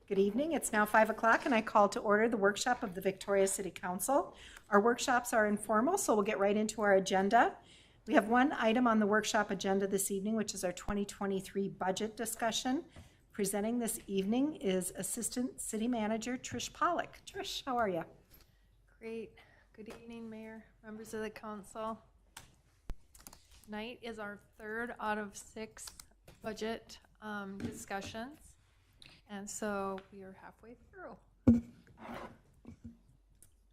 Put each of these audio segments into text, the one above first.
Good evening. It's now 5 o'clock and I call to order the workshop of the Victoria City Council. Our workshops are informal, so we'll get right into our agenda. We have one item on the workshop agenda this evening, which is our 2023 budget discussion. Presenting this evening is Assistant City Manager Trish Pollock. Trish, how are you? Great. Good evening, Mayor, members of the council. Tonight is our third out of 6 budget discussions, and so we are halfway through.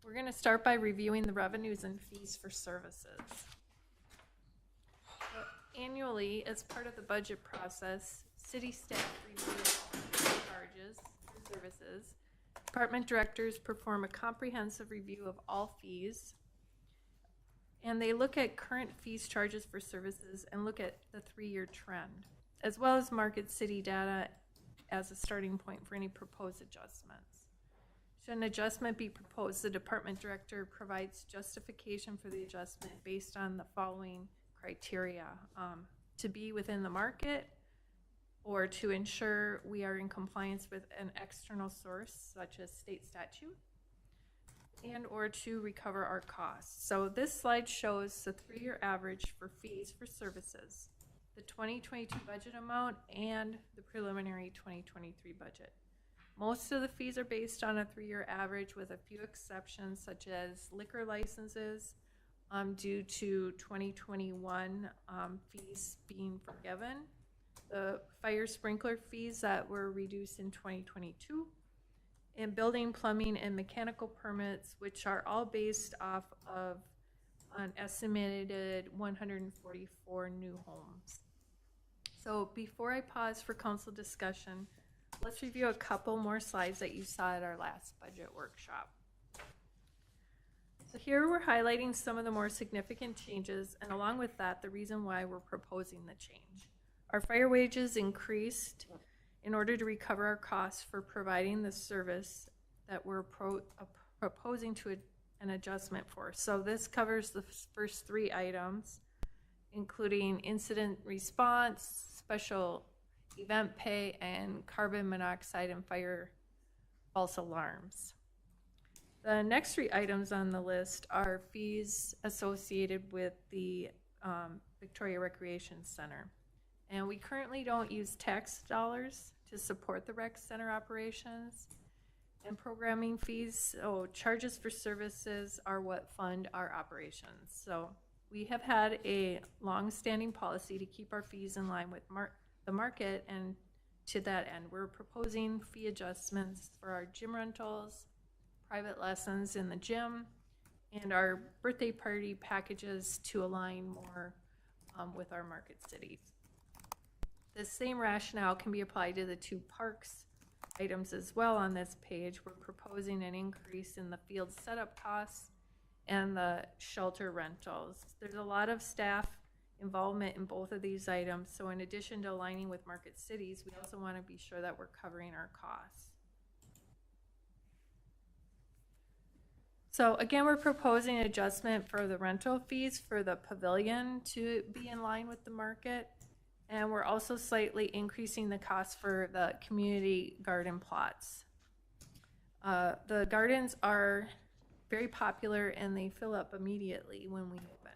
We're going to start by reviewing the revenues and fees for services. Annually, as part of the budget process, city staff review charges for services. Department directors perform a comprehensive review of all fees, and they look at current fees charges for services and look at the 3-year trend, as well as market city data as a starting point for any proposed adjustments. Should an adjustment be proposed, the department director provides justification for the adjustment based on the following criteria: to be within the market, or to ensure we are in compliance with an external source such as state statute, and or to recover our costs. So this slide shows the 3-year average for fees for services, the 2022 budget amount, and the preliminary 2023 budget. Most of the fees are based on a 3-year average, with a few exceptions such as liquor licenses due to 2021 fees being forgiven, the fire sprinkler fees that were reduced in 2022, and building, plumbing, and mechanical permits, which are all based off of an estimated 144 new homes. So before I pause for council discussion, let's review a couple more slides that you saw at our last budget workshop. So here we're highlighting some of the more significant changes, and along with that, the reason why we're proposing the change. Our fire wages increased in order to recover our costs for providing the service that we're proposing to an adjustment for. So this covers the first 3 items, including incident response, special event pay, and carbon monoxide and fire false alarms. The next 3 items on the list are fees associated with the Victoria Recreation Center. And we currently don't use tax dollars to support the rec center operations and programming fees. So charges for services are what fund our operations. So we have had a long-standing policy to keep our fees in line with the market, and to that end, we're proposing fee adjustments for our gym rentals, private lessons in the gym, and our birthday party packages to align more with our market cities. The same rationale can be applied to the 2 parks items as well on this page. We're proposing an increase in the field setup costs and the shelter rentals. There's a lot of staff involvement in both of these items, so in addition to aligning with market cities, we also want to be sure that we're covering our costs. So again, we're proposing an adjustment for the rental fees for the pavilion to be in line with the market. And we're also slightly increasing the cost for the community garden plots. The gardens are very popular and they fill up immediately when we open.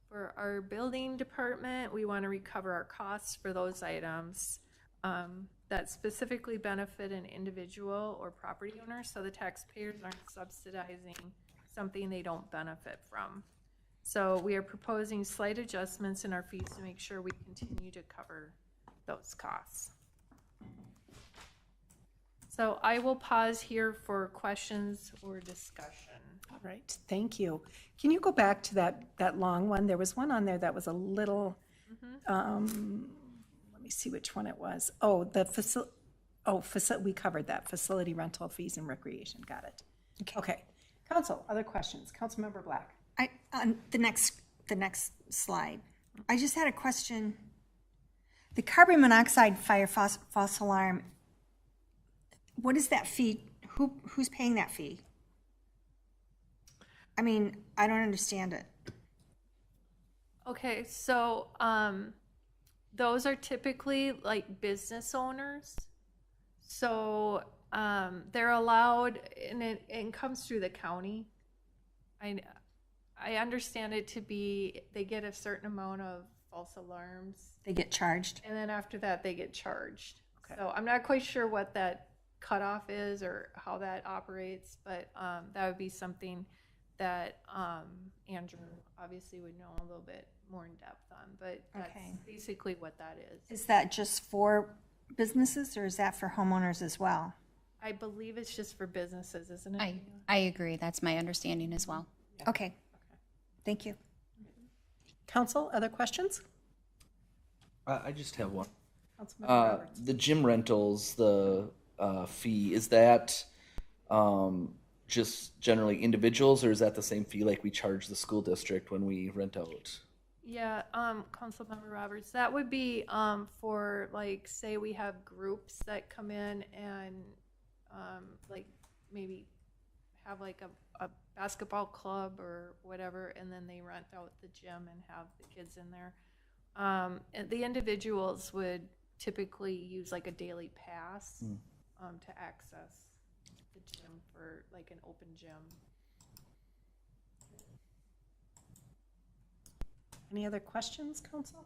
For our building department, we want to recover our costs for those items that specifically benefit an individual or property owner, so the taxpayers aren't subsidizing something they don't benefit from. So we are proposing slight adjustments in our fees to make sure we continue to cover those costs. So I will pause here for questions or discussion. All right, thank you. Can you go back to that long one? There was one on there that was a little, let me see which one it was. Oh, we covered that, facility rental fees and recreation, got it. Okay. Council, other questions? Councilmember Black. On the next slide, I just had a question. The carbon monoxide fire false alarm, what is that fee? Who's paying that fee? I mean, I don't understand it. Okay, so those are typically like business owners. So they're allowed, and it comes through the county. I understand it to be, they get a certain amount of false alarms, They get charged. and then after that, they get charged. Okay. So I'm not quite sure what that cutoff is or how that operates, but that would be something that Andrew obviously would know a little bit more in depth on, but that's Okay. basically what that is. Is that just for businesses or is that for homeowners as well? I believe it's just for businesses, isn't it? I agree. That's my understanding as well. Okay. Thank you. Council, other questions? I just have one. Councilmember Roberts. The gym rentals, the fee, is that just generally individuals, or is that the same fee like we charge the school district when we rent out? Yeah, Councilmember Roberts, that would be for, like, say we have groups that come in and like maybe have like a basketball club or whatever, and then they rent out the gym and have the kids in there. And the individuals would typically use like a daily pass to access the gym for like an open gym. Any other questions, council?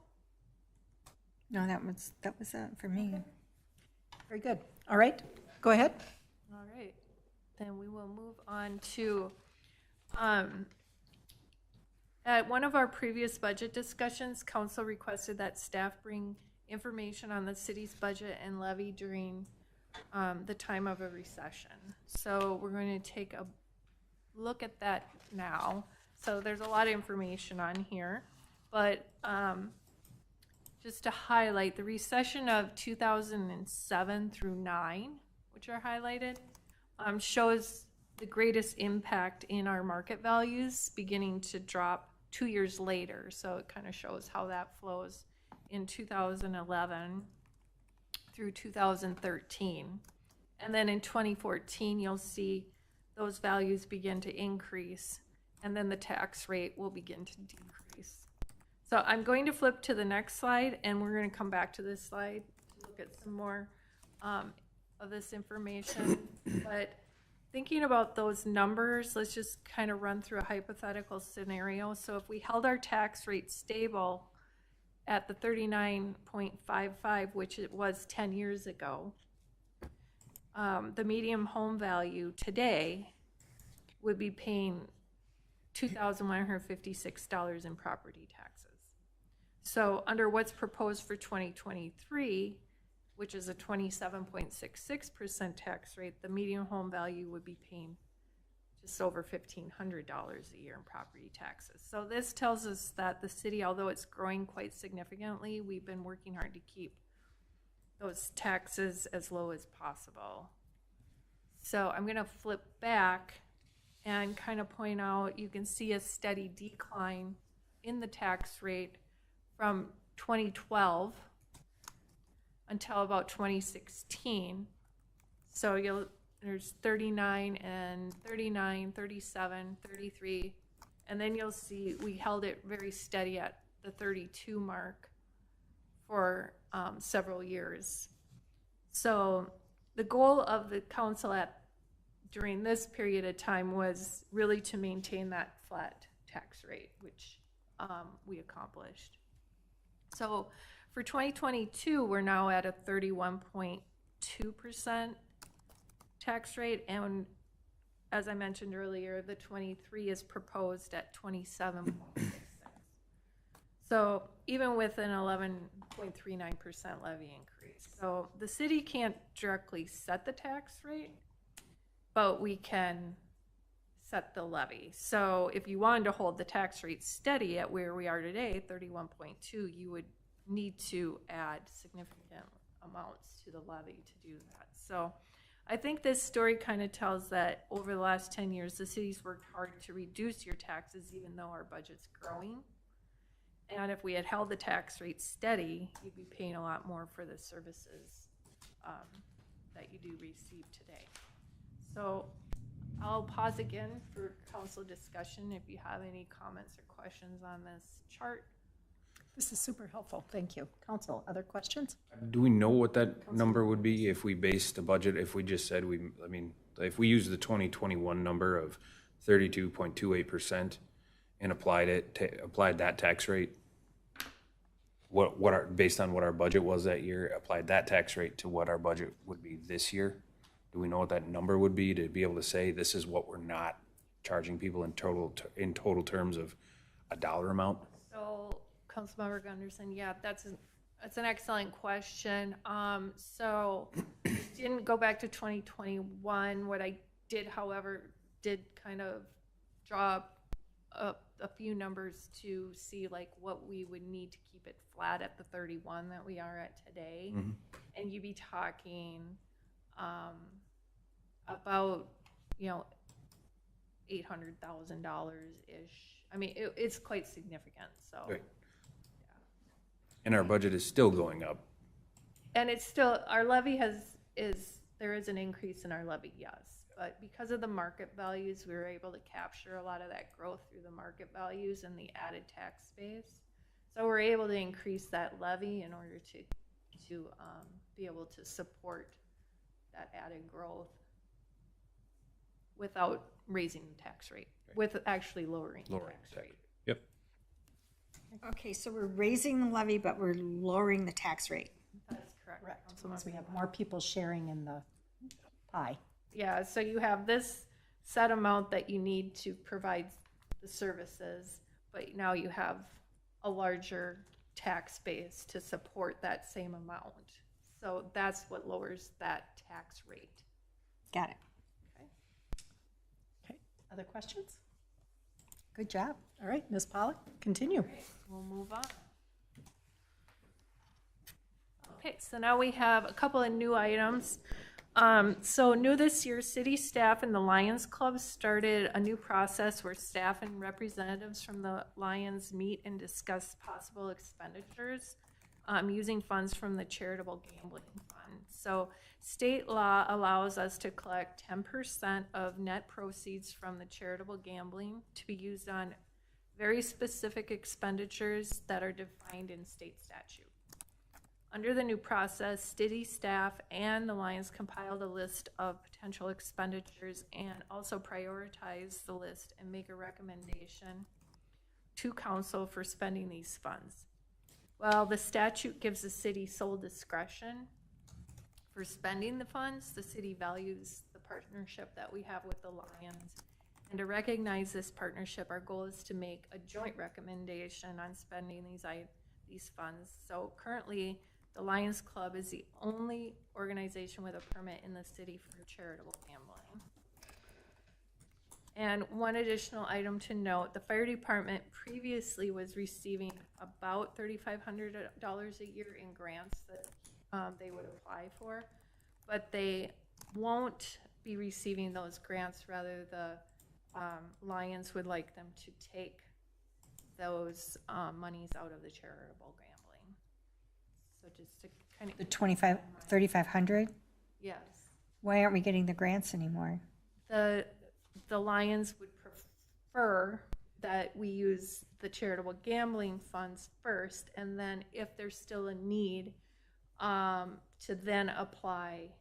No, that was it for me. Very good. All right, go ahead. All right, then we will move on to, at one of our previous budget discussions, council requested that staff bring information on the city's budget and levy during the time of a recession. So we're going to take a look at that now. So there's a lot of information on here, but just to highlight, the recession of 2007 through 9, which are highlighted, shows the greatest impact in our market values beginning to drop 2 years later. So it kind of shows how that flows in 2011 through 2013. And then in 2014, you'll see those values begin to increase, and then the tax rate will begin to decrease. So I'm going to flip to the next slide, and we're going to come back to this slide to look at some more of this information. But thinking about those numbers, let's just kind of run through a hypothetical scenario. So if we held our tax rate stable at the 39.55, which it was 10 years ago, the median home value today would be paying $2,156 in property taxes. So under what's proposed for 2023, which is a 27.66% tax rate, the median home value would be paying just over $1,500 a year in property taxes. So this tells us that the city, although it's growing quite significantly, we've been working hard to keep those taxes as low as possible. So I'm going to flip back and kind of point out, you can see a steady decline in the tax rate from 2012 until about 2016. So there's 39 and 39, 37, 33, and then you'll see we held it very steady at the 32 mark for several years. So the goal of the council during this period of time was really to maintain that flat tax rate, which we accomplished. So for 2022, we're now at a 31.2% tax rate, and as I mentioned earlier, the 23 is proposed at 27.66. So even with an 11.39% levy increase. So the city can't directly set the tax rate, but we can set the levy. So if you wanted to hold the tax rate steady at where we are today, 31.2, you would need to add significant amounts to the levy to do that. So I think this story kind of tells that over the last 10 years, the city's worked hard to reduce your taxes even though our budget's growing. And if we had held the tax rate steady, you'd be paying a lot more for the services that you do receive today. So I'll pause again for council discussion if you have any comments or questions on this chart. This is super helpful. Thank you. Council, other questions? Do we know what that number would be if we based the budget, if we just said if we use the 2021 number of 32.28% and applied that tax rate, based on what our budget was that year, applied that tax rate to what our budget would be this year? Do we know what that number would be to be able to say this is what we're not charging people in total terms of a dollar amount? So, Councilmember Gunderson, yeah, that's an excellent question. So didn't go back to 2021. What I did, however, did kind of draw up a few numbers to see like what we would need to keep it flat at the 31 that we are at today. Mm-hmm. And you'd be talking about, $800,000-ish. I mean, it's quite significant, so. Right. And our budget is still going up. And it's still, our levy there is an increase in our levy, yes. But because of the market values, we were able to capture a lot of that growth through the market values and the added tax base. So we're able to increase that levy in order to be able to support that added growth without raising the tax rate, with actually lowering the tax rate. Yep. Okay, so we're raising the levy, but we're lowering the tax rate. That's correct. Because we have more people sharing in the pie. Yeah, so you have this set amount that you need to provide the services, but now you have a larger tax base to support that same amount. So that's what lowers that tax rate. Got it. Okay, other questions? Good job. All right, Ms. Pollock, continue. We'll move on. Okay, so now we have a couple of new items. So new this year, city staff and the Lions Club started a new process where staff and representatives from the Lions meet and discuss possible expenditures using funds from the charitable gambling fund. So state law allows us to collect 10% of net proceeds from the charitable gambling to be used on very specific expenditures that are defined in state statute. Under the new process, city staff and the Lions compiled a list of potential expenditures and also prioritize the list and make a recommendation to council for spending these funds. Well, the statute gives the city sole discretion for spending the funds. The city values the partnership that we have with the Lions. And to recognize this partnership, our goal is to make a joint recommendation on spending these funds. So currently, the Lions Club is the only organization with a permit in the city for charitable gambling. And one additional item to note, the fire department previously was receiving about $3,500 a year in grants that they would apply for, but they won't be receiving those grants. Rather, the Lions would like them to take those monies out of the charitable gambling. So just to kind of. The 3,500? Yes. Why aren't we getting the grants anymore? The Lions would prefer that we use the charitable gambling funds first, and then if there's still a need, to then apply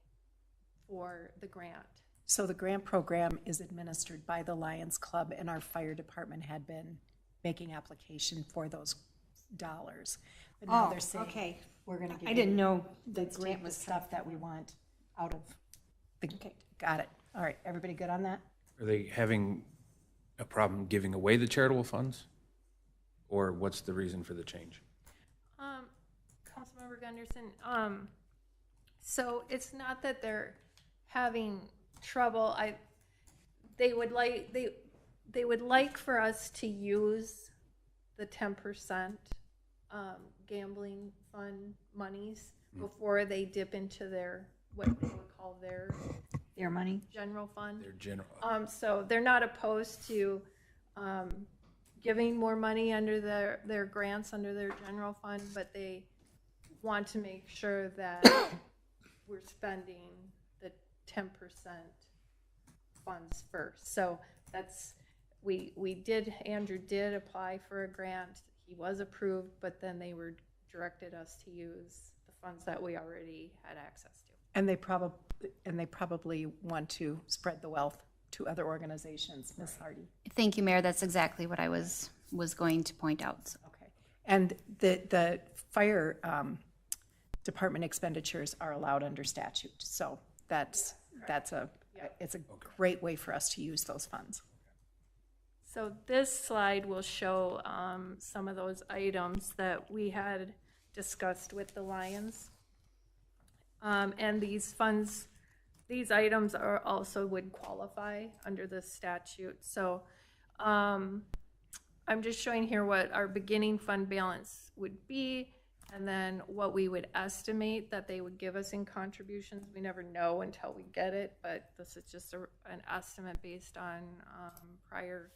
for the grant. So the grant program is administered by the Lions Club, and our fire department had been making application for those dollars. But now they're saying, okay. we're gonna give I didn't know the let's grant take was the stuff that we want out of the, got it. All right, everybody good on that? Are they having a problem giving away the charitable funds? Or what's the reason for the change? Councilmember Gunderson, so it's not that they're having trouble. They would like for us to use the 10% gambling fund monies before they dip into their, what they would call their money? general fund. Their general. So they're not opposed to giving more money under their grants under their general fund, but they want to make sure that we're spending the 10% funds first. So that's, Andrew did apply for a grant. he was approved, but then they were directed us to use the funds that we already had access to. And they probably want to spread the wealth to other organizations, Ms. Hardy. Thank you, Mayor. That's exactly what I was going to point out. Okay. And the fire department expenditures are allowed under statute. So it's a great way for us to use those funds. So this slide will show some of those items that we had discussed with the Lions. And these funds, these items are also would qualify under the statute. So I'm just showing here what our beginning fund balance would be, and then what we would estimate that they would give us in contributions. We never know until we get it, but this is just an estimate based on prior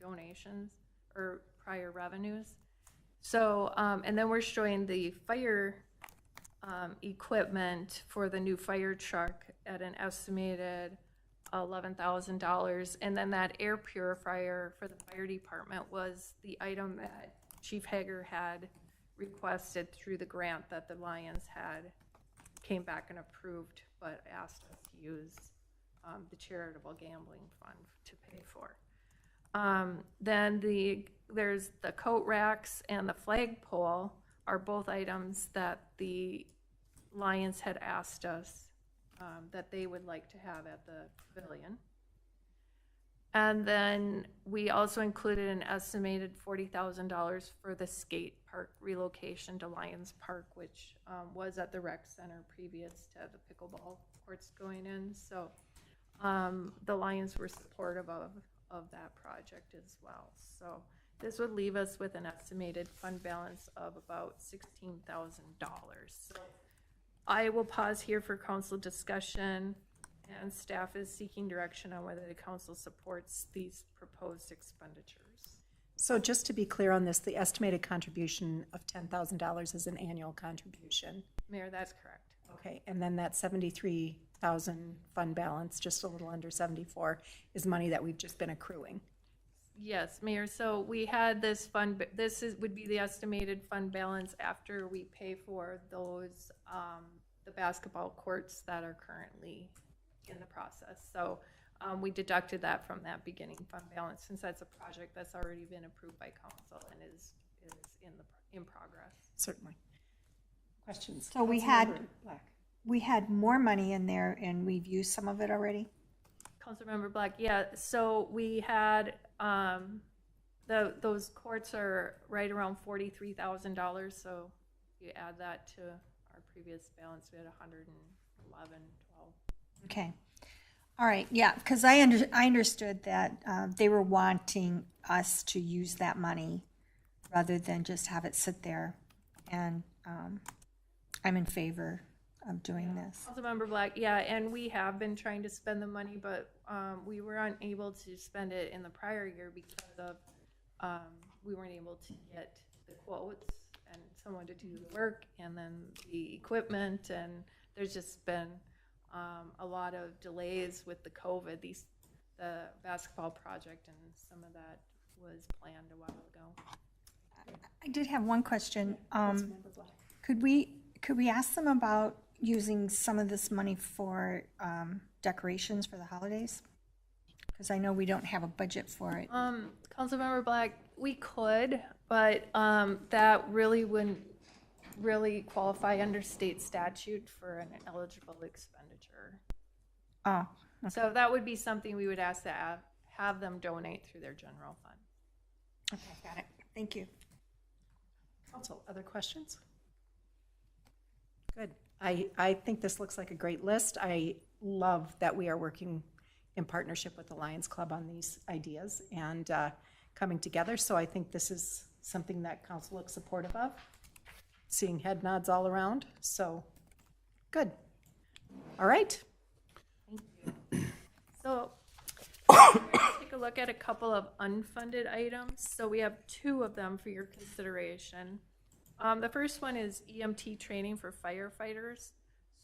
donations or prior revenues. So, and then we're showing the fire equipment for the new fire truck at an estimated $11,000. And then that air purifier for the fire department was the item that Chief Hager had requested through the grant that the Lions had came back and approved, but asked us to use the charitable gambling fund to pay for. Then there's the coat racks and the flagpole are both items that the Lions had asked us that they would like to have at the pavilion. And then we also included an estimated $40,000 for the skate park relocation to Lions Park, which was at the rec center previous to the pickleball courts going in. So the Lions were supportive of that project as well. So this would leave us with an estimated fund balance of about $16,000. So I will pause here for council discussion, and staff is seeking direction on whether the council supports these proposed expenditures. So just to be clear on this, the estimated contribution of $10,000 is an annual contribution. Mayor, that's correct. Okay, and then that 73,000 fund balance, just a little under 74, is money that we've just been accruing. Yes, Mayor. So we had this fund. Would be the estimated fund balance after we pay for those the basketball courts that are currently in the process. So we deducted that from that beginning fund balance, since that's a project that's already been approved by council and is in progress. Certainly. Questions? So we Councilmember Black. had more money in there and we've used some of it already? Councilmember Black, yeah. So we had those courts are right around $43,000. So if you add that to our previous balance, we had 111, 12. Okay. All right. Yeah, because I understood that they were wanting us to use that money rather than just have it sit there. And I'm in favor of doing this. Councilmember Black, yeah, and we have been trying to spend the money, but we were unable to spend it in the prior year because of we weren't able to get the quotes and someone to do the work and then the equipment, and there's just been a lot of delays with the COVID, the basketball project, and some of that was planned a while ago. I did have one question. Councilmember Black. Could we ask them about using some of this money for decorations for the holidays? Because I know we don't have a budget for it. Councilmember Black, we could, but that really wouldn't really qualify under state statute for an eligible expenditure. Oh, So that would be something we would ask to have them donate through their general fund. okay, got it. Thank you. Council, other questions? Good. I think this looks like a great list. I love that we are working in partnership with the Lions Club on these ideas and coming together. So I think this is something that council looks supportive of. Seeing head nods all around. So good. All right. So take a look at a couple of unfunded items. So we have two of them for your consideration. The first one is EMT training for firefighters.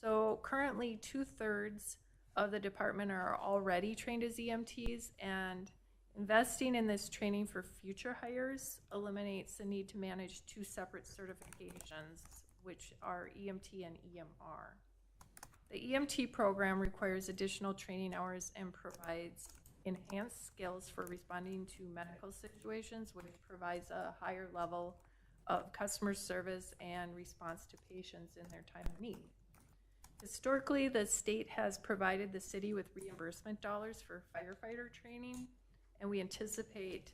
So currently 2/3 of the department are already trained as EMTs, and Investing in this training for future hires eliminates the need to manage two separate certifications, which are EMT and EMR. The EMT program requires additional training hours and provides enhanced skills for responding to medical situations, which provides a higher level of customer service and response to patients in their time of need. Historically, the state has provided the city with reimbursement dollars for firefighter training, and we anticipate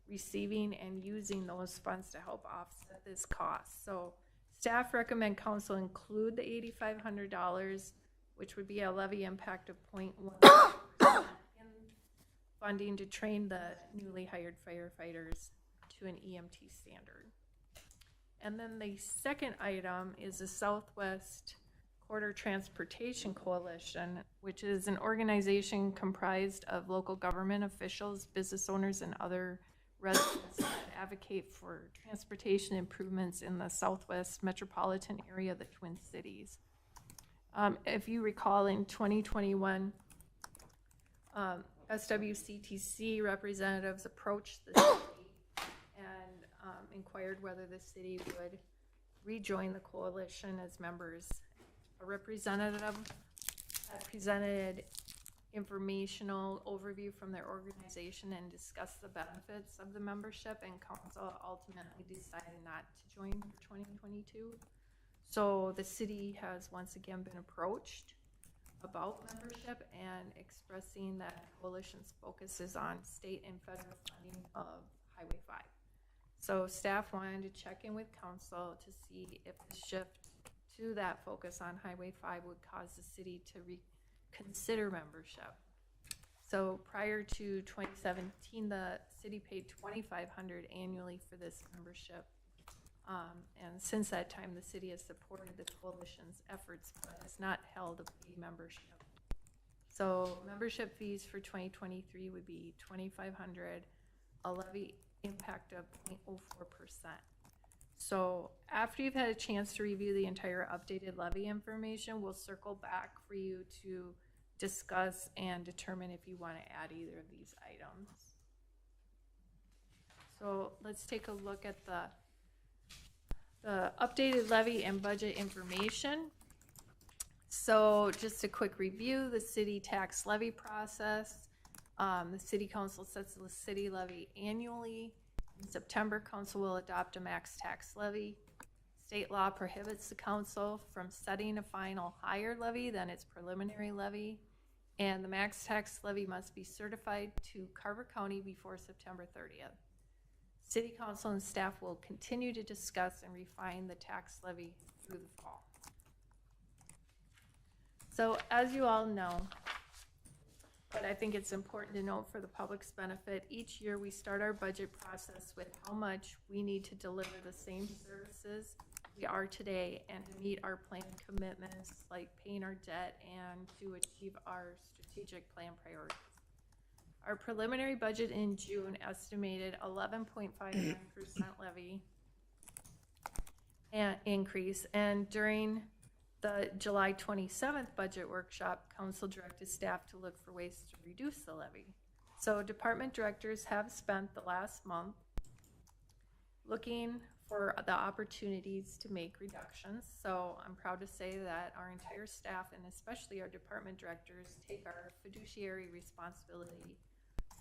receiving and using those funds to help offset this cost. So staff recommend council include the $8,500, which would be a levy impact of 0.1% in funding to train the newly hired firefighters to an EMT standard. And then the second item is the Southwest Corridor Transportation Coalition, which is an organization comprised of local government officials, business owners, and other residents that advocate for transportation improvements in the Southwest metropolitan area of the Twin Cities. If you recall, in 2021, SWCTC representatives approached the city and inquired whether the city would rejoin the coalition as members. A representative had presented informational overview from their organization and discussed the benefits of the membership, and council ultimately decided not to join for 2022. So the city has once again been approached about membership and expressing that coalition's focus is on state and federal funding of Highway 5. So staff wanted to check in with council to see if the shift to that focus on Highway 5 would cause the city to reconsider membership. So prior to 2017, the city paid $2,500 annually for this membership. And since that time, the city has supported the coalition's efforts, but has not held a paid membership. So membership fees for 2023 would be $2,500, a levy impact of 0.04%. So after you've had a chance to review the entire updated levy information, we'll circle back for you to discuss and determine if you want to add either of these items. So let's take a look at the updated levy and budget information. So just a quick review, the city tax levy process. The city council sets the city levy annually. In September, council will adopt a max tax levy. State law prohibits the council from setting a final higher levy than its preliminary levy, and the max tax levy must be certified to Carver County before September 30th. City council and staff will continue to discuss and refine the tax levy through the fall. So as you all know, but I think it's important to note for the public's benefit, each year we start our budget process with how much we need to deliver the same services we are today and to meet our planned commitments like paying our debt and to achieve our strategic plan priorities. Our preliminary budget in June estimated 11.59% levy and increase, and during the July 27th budget workshop, council directed staff to look for ways to reduce the levy. So department directors have spent the last month looking for the opportunities to make reductions. So I'm proud to say that our entire staff and especially our department directors take our fiduciary responsibility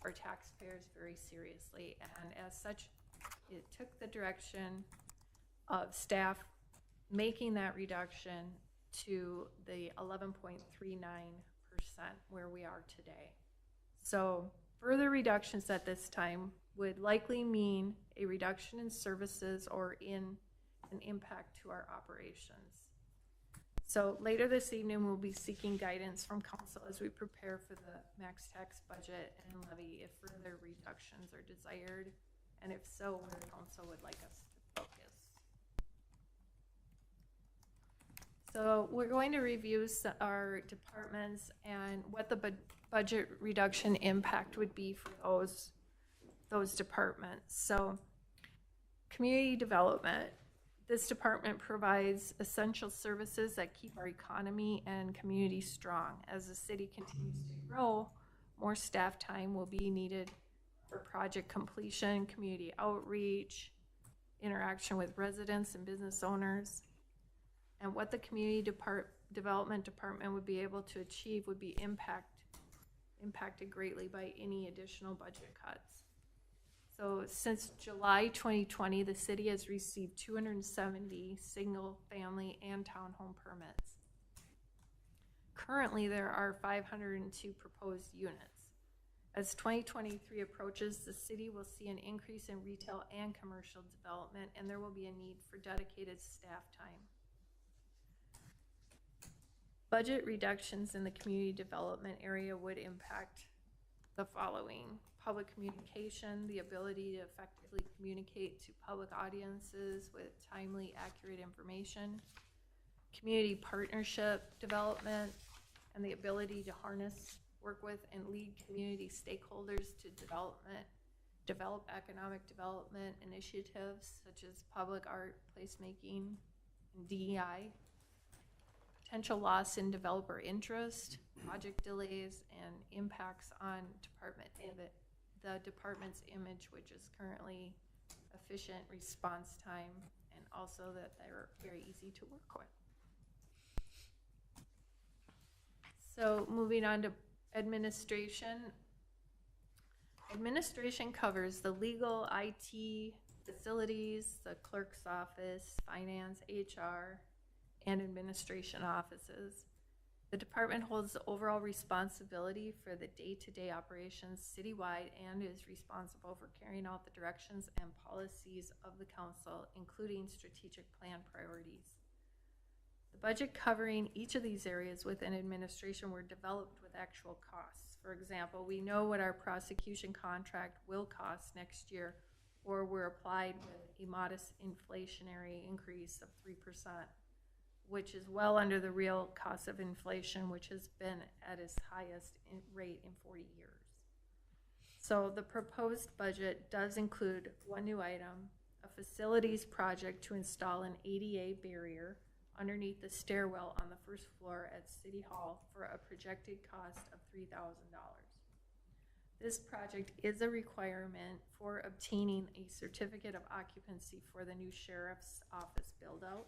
for taxpayers very seriously. And as such, it took the direction of staff making that reduction to the 11.39% where we are today. So further reductions at this time would likely mean a reduction in services or in an impact to our operations. So later this evening, we'll be seeking guidance from council as we prepare for the max tax budget and levy if further reductions are desired, and if so, where council would like us to focus. So we're going to review our departments and what the budget reduction impact would be for those departments. So community development. This department provides essential services that keep our economy and community strong. As the city continues to grow, more staff time will be needed for project completion, community outreach, interaction with residents and business owners. And what the community development department would be able to achieve would be impacted greatly by any additional budget cuts. So since July 2020, the city has received 270 single-family and townhome permits. Currently, there are 502 proposed units. As 2023 approaches, the city will see an increase in retail and commercial development, and there will be a need for dedicated staff time. Budget reductions in the community development area would impact the following: public communication, the ability to effectively communicate to public audiences with timely, accurate information, community partnership development, and the ability to harness, work with, and lead community stakeholders to develop economic development initiatives such as public art, placemaking, and DEI. Potential loss in developer interest, project delays, and impacts on the department's image, which is currently efficient response time, and also that they're very easy to work with. So moving on to administration. Administration covers the legal, IT, facilities, the clerk's office, finance, HR, and administration offices. The department holds the overall responsibility for the day-to-day operations citywide and is responsible for carrying out the directions and policies of the council, including strategic plan priorities. The budget covering each of these areas within administration were developed with actual costs. For example, we know what our prosecution contract will cost next year, or we're applied with a modest inflationary increase of 3%. Which is well under the real cost of inflation, which has been at its highest rate in 40 years. So the proposed budget does include one new item, a facilities project to install an ADA barrier underneath the stairwell on the first floor at City Hall for a projected cost of $3,000. This project is a requirement for obtaining a certificate of occupancy for the new sheriff's office build-out.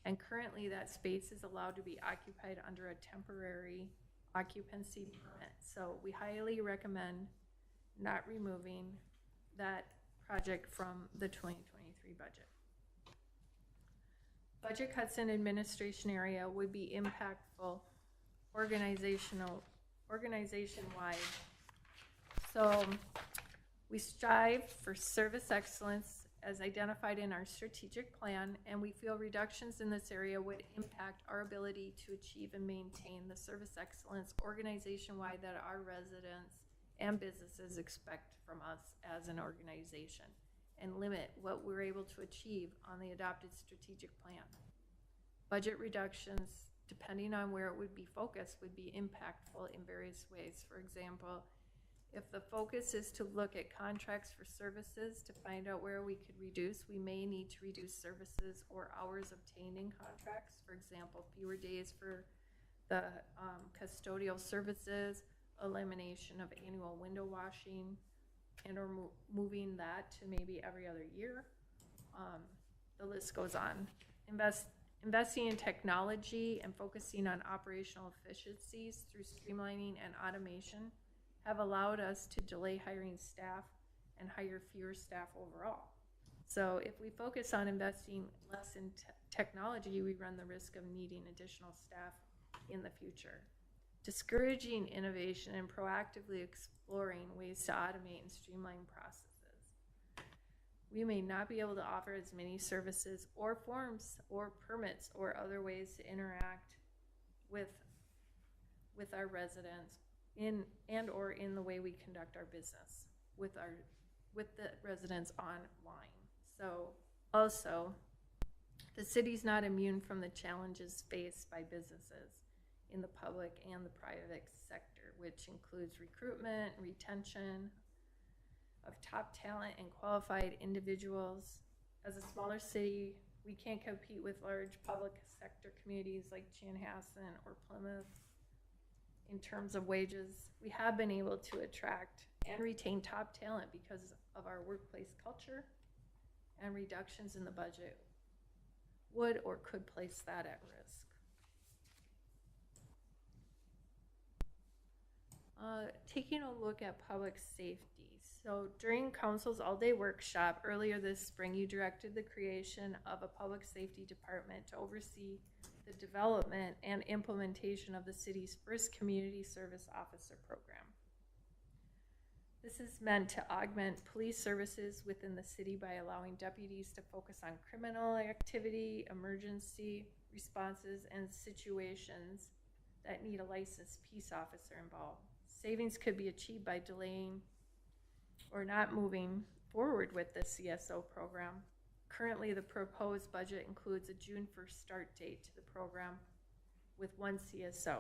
And currently that space is allowed to be occupied under a temporary occupancy permit. So we highly recommend not removing that project from the 2023 budget. Budget cuts in administration area would be impactful organization-wide. So we strive for service excellence as identified in our strategic plan, and we feel reductions in this area would impact our ability to achieve and maintain the service excellence organization-wide that our residents and businesses expect from us as an organization, and limit what we're able to achieve on the adopted strategic plan. Budget reductions, depending on where it would be focused, would be impactful in various ways. For example, if the focus is to look at contracts for services to find out where we could reduce, we may need to reduce services or hours obtained in contracts. For example, fewer days for the custodial services, elimination of annual window washing, and or moving that to maybe every other year. The list goes on. Investing in technology and focusing on operational efficiencies through streamlining and automation have allowed us to delay hiring staff and hire fewer staff overall. So if we focus on investing less in technology, we run the risk of needing additional staff in the future. Discouraging innovation and proactively exploring ways to automate and streamline processes. We may not be able to offer as many services or forms or permits or other ways to interact with our residents in the way we conduct our business with the residents online. So also, the city's not immune from the challenges faced by businesses in the public and the private sector, which includes recruitment, retention of top talent and qualified individuals. As a smaller city, we can't compete with large public sector communities like Chanhassen or Plymouth. In terms of wages, we have been able to attract and retain top talent because of our workplace culture, and reductions in the budget would or could place that at risk. Taking a look at public safety. So during council's all-day workshop earlier this spring, you directed the creation of a public safety department to oversee the development and implementation of the city's first community service officer program. This is meant to augment police services within the city by allowing deputies to focus on criminal activity, emergency responses, and situations that need a licensed peace officer involved. Savings could be achieved by delaying or not moving forward with the CSO program. Currently, the proposed budget includes a June 1st start date to the program with one CSO.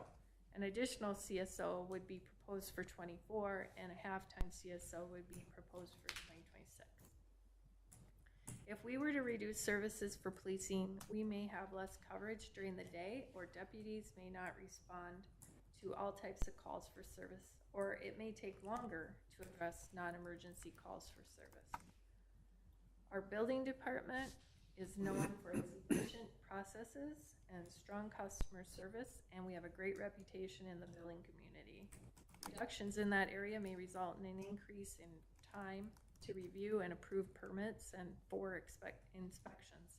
An additional CSO would be proposed for 24, and a half-time CSO would be proposed for 2026. If we were to reduce services for policing, we may have less coverage during the day, or deputies may not respond to all types of calls for service, or it may take longer to address non-emergency calls for service. Our building department is known for its efficient processes and strong customer service, and we have a great reputation in the building community. Reductions in that area may result in an increase in time to review and approve permits and for inspections.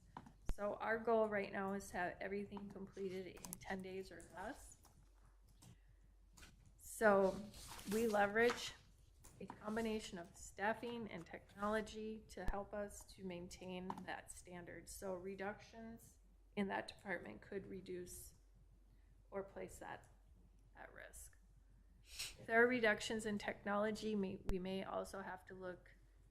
So our goal right now is to have everything completed in 10 days or less. So we leverage a combination of staffing and technology to help us to maintain that standard. So reductions in that department could reduce or place that at risk. If there are reductions in technology, we may also have to look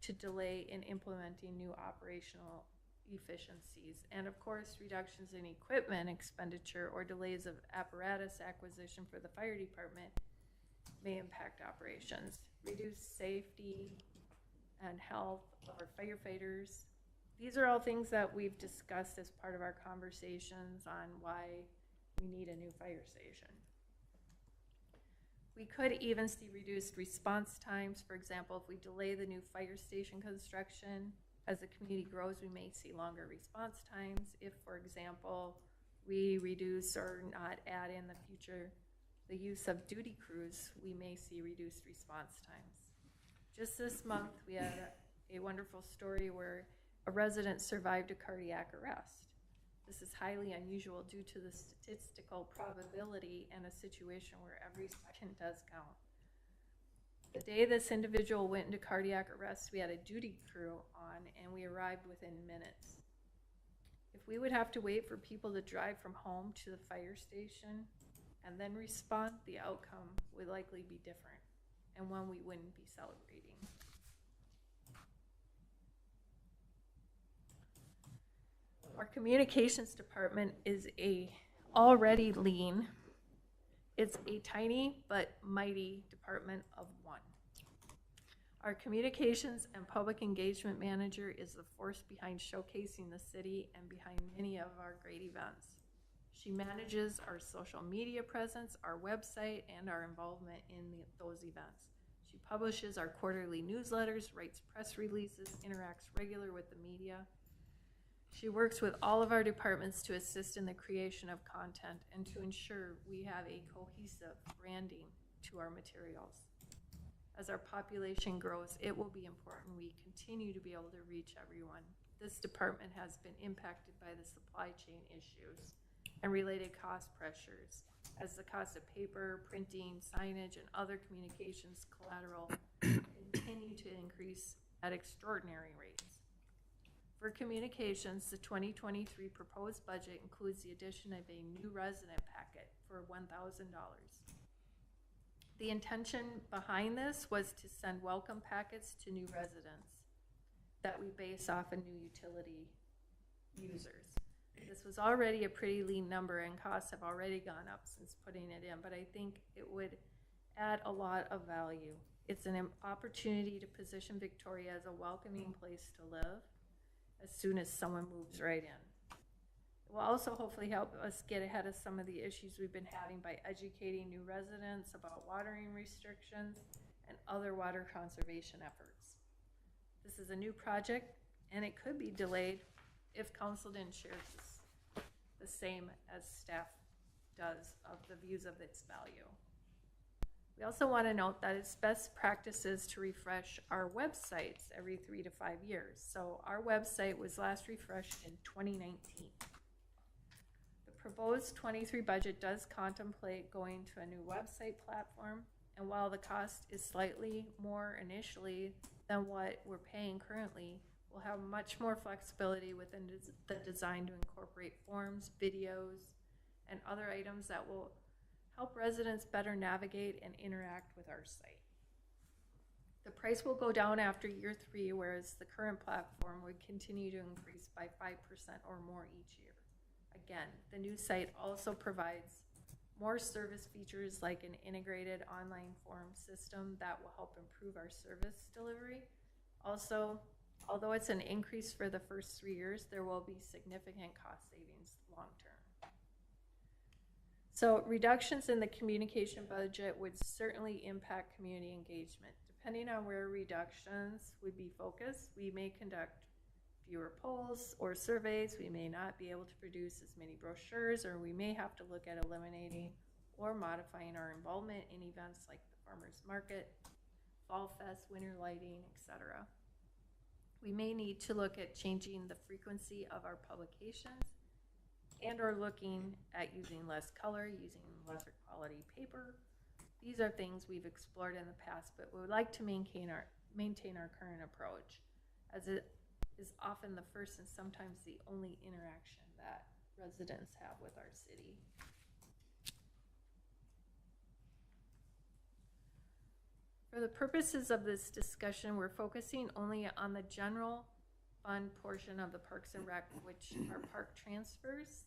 to delay in implementing new operational efficiencies. And of course, reductions in equipment expenditure or delays of apparatus acquisition for the fire department may impact operations. Reduce safety and health of our firefighters. These are all things that we've discussed as part of our conversations on why we need a new fire station. We could even see reduced response times. For example, if we delay the new fire station construction, as the community grows, we may see longer response times. If, for example, we reduce or not add in the future the use of duty crews, we may see reduced response times. Just this month, we had a wonderful story where a resident survived a cardiac arrest. This is highly unusual due to the statistical probability and a situation where every second does count. The day this individual went into cardiac arrest, we had a duty crew on and we arrived within minutes. If we would have to wait for people to drive from home to the fire station and then respond, the outcome would likely be different and one we wouldn't be celebrating. Our communications department is already lean. It's a tiny but mighty department of one. Our communications and public engagement manager is the force behind showcasing the city and behind many of our great events. She manages our social media presence, our website, and our involvement in those events. She publishes our quarterly newsletters, writes press releases, interacts regularly with the media. She works with all of our departments to assist in the creation of content and to ensure we have a cohesive branding to our materials. As our population grows, it will be important we continue to be able to reach everyone. This department has been impacted by the supply chain issues and related cost pressures as the cost of paper, printing, signage, and other communications collateral continue to increase at extraordinary rates. For communications, the 2023 proposed budget includes the addition of a new resident packet for $1,000. The intention behind this was to send welcome packets to new residents that we base off of new utility users. This was already a pretty lean number and costs have already gone up since putting it in, but I think it would add a lot of value. It's an opportunity to position Victoria as a welcoming place to live as soon as someone moves right in. It will also hopefully help us get ahead of some of the issues we've been having by educating new residents about watering restrictions and other water conservation efforts. This is a new project, and it could be delayed if council didn't share this, the same as staff does of the views of its value. We also want to note that it's best practices to refresh our websites every 3 to 5 years. So our website was last refreshed in 2019. The proposed 23 budget does contemplate going to a new website platform, and while the cost is slightly more initially than what we're paying currently, we'll have much more flexibility within the design to incorporate forms, videos, and other items that will help residents better navigate and interact with our site. The price will go down after year 3, whereas the current platform would continue to increase by 5% or more each year. Again, the new site also provides more service features like an integrated online form system that will help improve our service delivery. Also, although it's an increase for the first 3 years, there will be significant cost savings long term. So reductions in the communication budget would certainly impact community engagement. Depending on where reductions would be focused, we may conduct fewer polls or surveys, we may not be able to produce as many brochures, or we may have to look at eliminating or modifying our involvement in events like the farmers market, fall fest, winter lighting, etc. We may need to look at changing the frequency of our publications and or looking at using less color, using lesser quality paper. These are things we've explored in the past, but we would like to maintain our current approach, as it is often the first and sometimes the only interaction that residents have with our city. For the purposes of this discussion, we're focusing only on the general fund portion of the Parks and Rec, which are park transfers,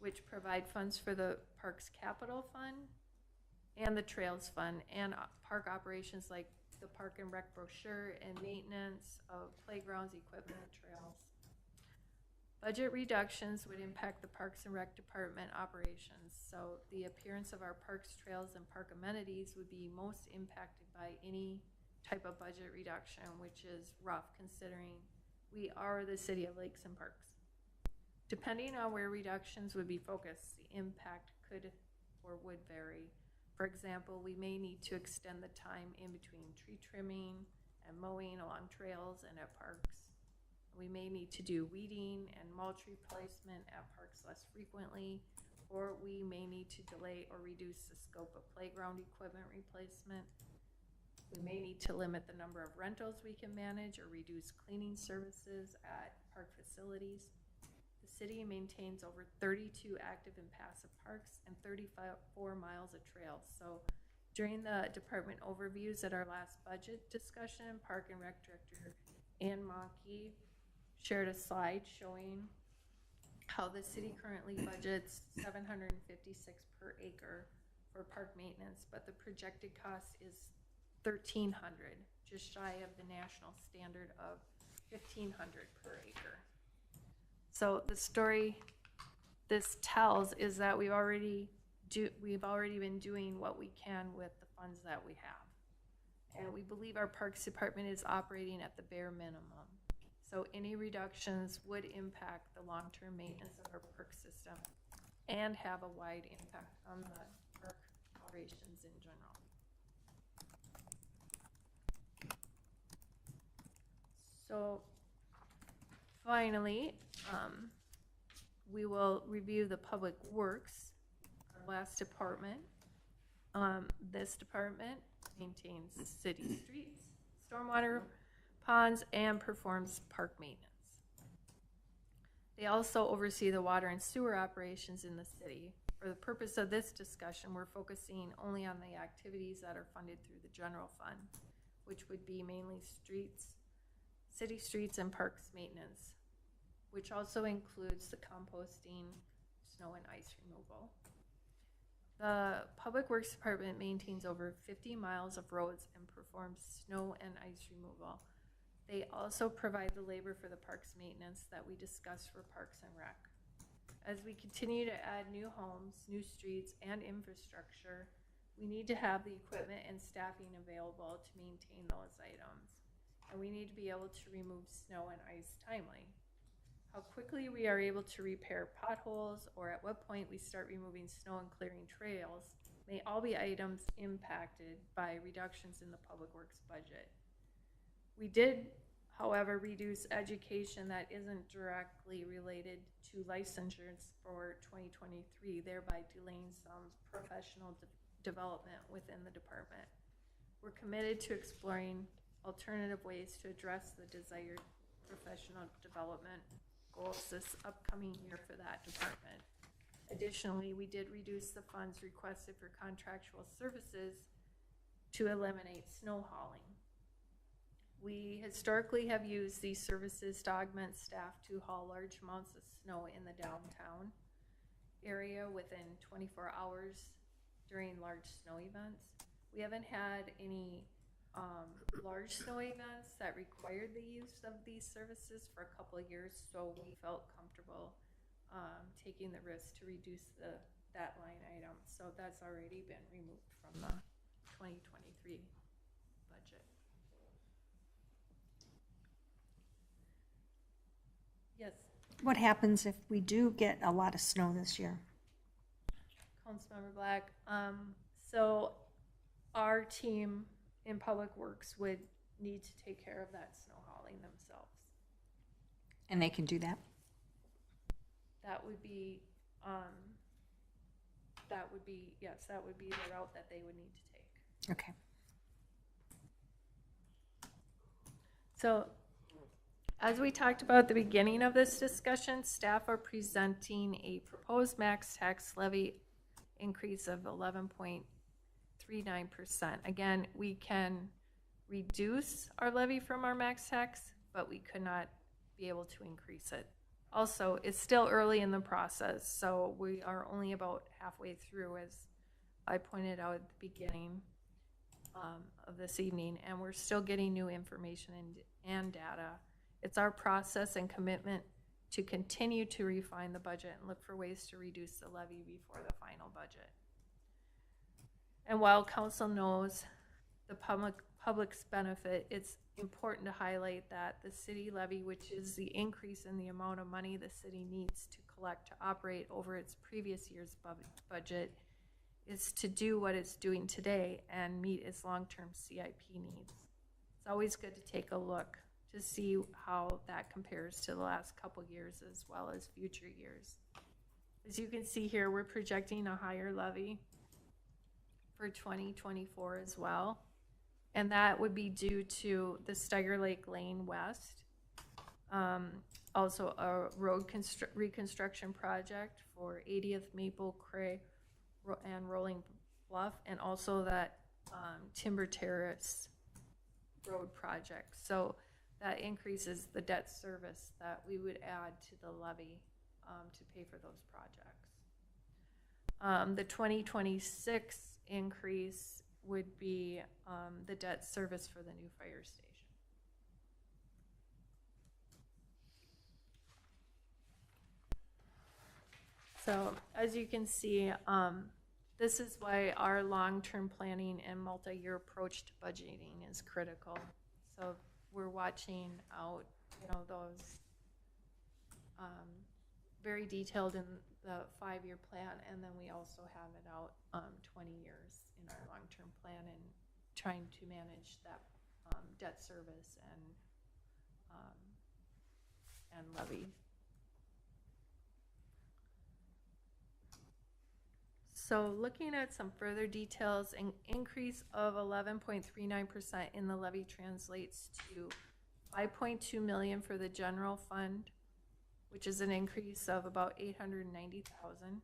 which provide funds for the Parks Capital Fund and the Trails Fund, and park operations like the Park and Rec brochure and maintenance of playgrounds, equipment, trails. Budget reductions would impact the Parks and Rec department operations, so the appearance of our parks, trails, and park amenities would be most impacted by any type of budget reduction, which is rough considering we are the city of lakes and parks. Depending on where reductions would be focused, the impact could or would vary. For example, we may need to extend the time in between tree trimming and mowing along trails and at parks. We may need to do weeding and mulch replacement at parks less frequently, or we may need to delay or reduce the scope of playground equipment replacement. We may need to limit the number of rentals we can manage or reduce cleaning services at park facilities. The city maintains over 32 active and passive parks and 34 miles of trails. So during the department overviews at our last budget discussion, Park and Rec Director Ann Monkey shared a slide showing how the city currently budgets $756 per acre for park maintenance, but the projected cost is $1,300, just shy of the national standard of $1,500 per acre. So the story this tells is that we've already been doing what we can with the funds that we have, and we believe our Parks Department is operating at the bare minimum. So any reductions would impact the long-term maintenance of our park system and have a wide impact on the park operations in general. So finally, we will review the Public Works, our last department. This department maintains city streets, stormwater ponds, and performs park maintenance. They also oversee the water and sewer operations in the city. For the purpose of this discussion, we're focusing only on the activities that are funded through the general fund, which would be mainly streets, city streets, and parks maintenance, which also includes the composting, snow and ice removal. The Public Works Department maintains over 50 miles of roads and performs snow and ice removal. They also provide the labor for the parks maintenance that we discussed for Parks and Rec. As we continue to add new homes, new streets, and infrastructure, We need to have the equipment and staffing available to maintain those items. And we need to be able to remove snow and ice timely. How quickly we are able to repair potholes or at what point we start removing snow and clearing trails may all be items impacted by reductions in the public works budget. We did, however, reduce education that isn't directly related to licensures for 2023, thereby delaying some professional development within the department. We're committed to exploring alternative ways to address the desired professional development goals this upcoming year for that department. Additionally, we did reduce the funds requested for contractual services to eliminate snow hauling. We historically have used these services to augment staff to haul large amounts of snow in the downtown area within 24 hours during large snow events. We haven't had any large snow events that required the use of these services for a couple of years, so we felt comfortable taking the risk to reduce that line item. So that's already been removed from the 2023 budget. Yes, What happens if we do get a lot of snow this year? Councilmember Black. So our team in Public Works would need to take care of that snow hauling themselves. And they can do that? That would be, yes, that would be the route that they would need to take. Okay. So, as we talked about at the beginning of this discussion, staff are presenting a proposed max tax levy increase of 11.39%. Again, we can reduce our levy from our max tax, but we could not be able to increase it. Also, it's still early in the process, so we are only about halfway through, as I pointed out at the beginning of this evening, and we're still getting new information and data. It's our process and commitment to continue to refine the budget and look for ways to reduce the levy before the final budget. And while council knows the public's benefit, it's important to highlight that the city levy, which is the increase in the amount of money the city needs to collect to operate over its previous year's budget, is to do what it's doing today and meet its long-term CIP needs. It's always good to take a look to see how that compares to the last couple years as well as future years. As you can see here, we're projecting a higher levy for 2024 as well. And that would be due to the Steiger Lake Lane West, also a road reconstruction project for 80th Maple Cray and Rolling Bluff, and also that Timber Terrace road project. So that increases the debt service that we would add to the levy to pay for those projects. The 2026 increase would be the debt service for the new fire station. So as you can see, this is why our long-term planning and multi-year approach to budgeting is critical. So we're watching out, those very detailed in the 5-year plan, and then we also have it out 20 years in our long-term plan and trying to manage that debt service and levy. So looking at some further details, an increase of 11.39% in the levy translates to $5.2 million for the general fund, which is an increase of about $890,000.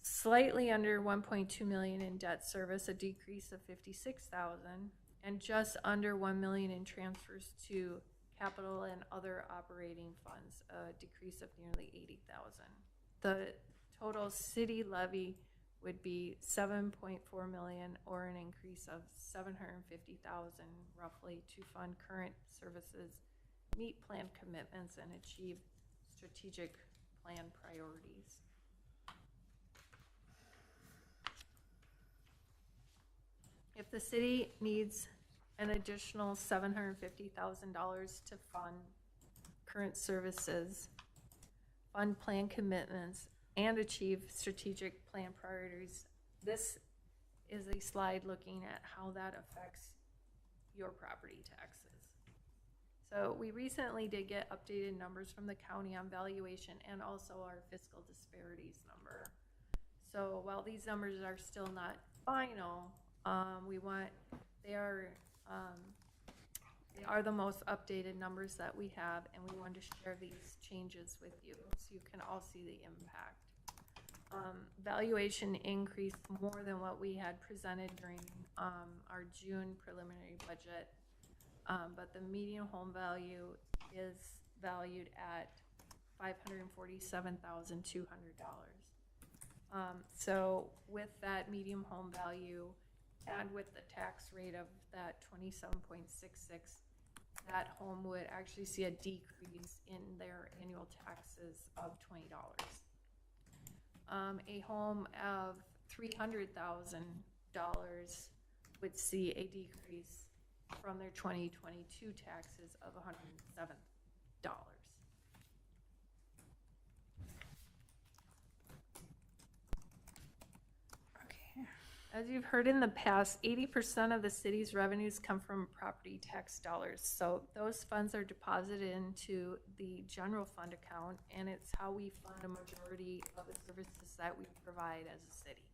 Slightly under $1.2 million in debt service, a decrease of $56,000, and just under $1 million in transfers to capital and other operating funds, a decrease of nearly $80,000. The total city levy would be $7.4 million, or an increase of $750,000 roughly, to fund current services, meet plan commitments, and achieve strategic plan priorities. If the city needs an additional $750,000 to fund current services, fund plan commitments, and achieve strategic plan priorities, this is a slide looking at how that affects your property taxes. So we recently did get updated numbers from the county on valuation and also our fiscal disparities number. So while these numbers are still not final, they are the most updated numbers that we have, and we wanted to share these changes with you so you can all see the impact. Valuation increased more than what we had presented during our June preliminary budget, but the median home value is valued at $547,200. So with that medium home value and with the tax rate of that 27.66, that home would actually see a decrease in their annual taxes of $20. A home of $300,000 would see a decrease from their 2022 taxes of $107. As you've heard in the past, 80% of the city's revenues come from property tax dollars. So those funds are deposited into the general fund account, and it's how we fund a majority of the services that we provide as a city.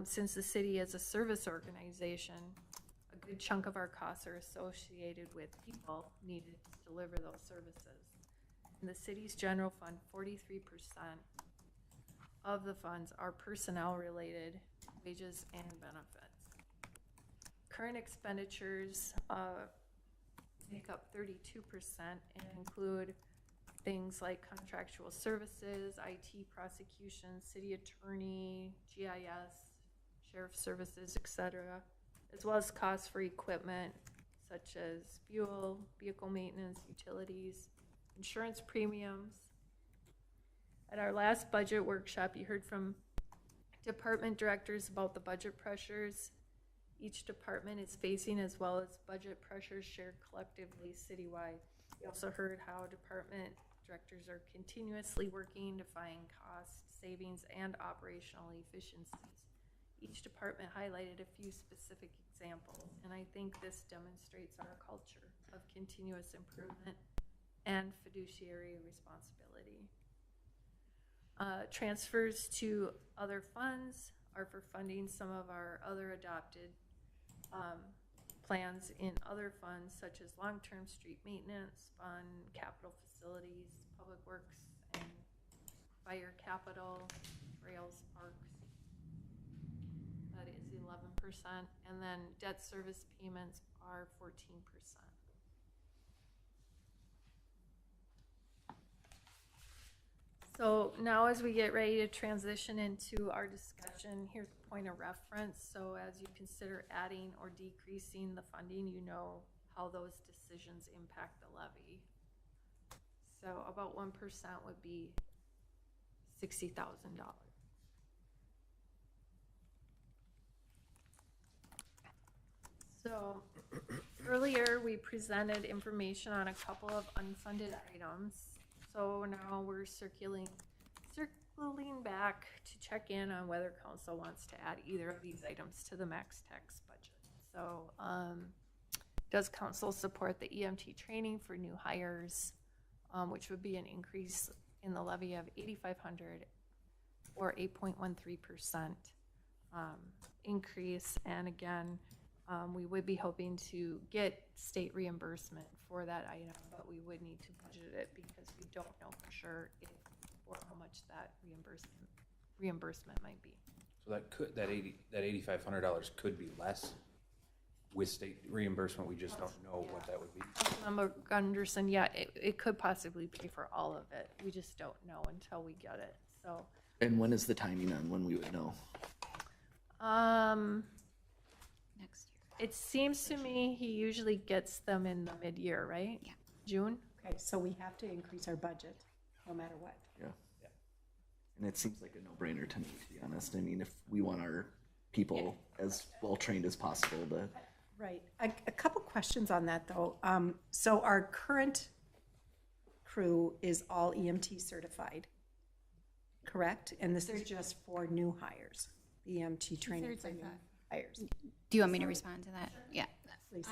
Since the city is a service organization, a good chunk of our costs are associated with people needed to deliver those services. In the city's general fund, 43% of the funds are personnel related, wages and benefits. Current expenditures make up 32% and include things like contractual services, IT, prosecution, city attorney, GIS, sheriff services, etc., as well as costs for equipment such as fuel, vehicle maintenance, utilities, insurance premiums. At our last budget workshop, you heard from department directors about the budget pressures each department is facing, as well as budget pressures shared collectively citywide. We also heard how department directors are continuously working to find cost savings and operational efficiencies. Each department highlighted a few specific examples, and I think this demonstrates our culture of continuous improvement and fiduciary responsibility. Transfers to other funds are for funding some of our other adopted plans in other funds, such as long-term street maintenance fund, capital facilities, public works, and fire capital, rails, parks. That is 11%, and then debt service payments are 14%. So now as we get ready to transition into our discussion, here's a point of reference. So as you consider adding or decreasing the funding, you know how those decisions impact the levy. So about 1% would be $60,000. So earlier we presented information on a couple of unfunded items. So now we're circling back to check in on whether council wants to add either of these items to the max tax budget. So does council support the EMT training for new hires, which would be an increase in the levy of $8,500 or 8.13% increase? And again, we would be hoping to get state reimbursement for that item, but we would need to budget it because we don't know for sure if or how much that reimbursement might be. So that $8,500 could be less with state reimbursement. We just don't know what that would be. Member Gunderson, yeah, it could possibly pay for all of it. We just don't know until we get it. So. And when is the timing on when we would know? Next year. It seems to me he usually gets them in the mid-year, right? Yeah. June? Okay, so we have to increase our budget, no matter what. Yeah. And it seems like a no-brainer to me, to be honest. I mean, if we want our people as well trained as possible to. Right. A couple questions on that, though. So our current crew is all EMT certified, correct? And this is just for new hires, the EMT training for new hires. Do you want me to respond to that? Yeah. Please.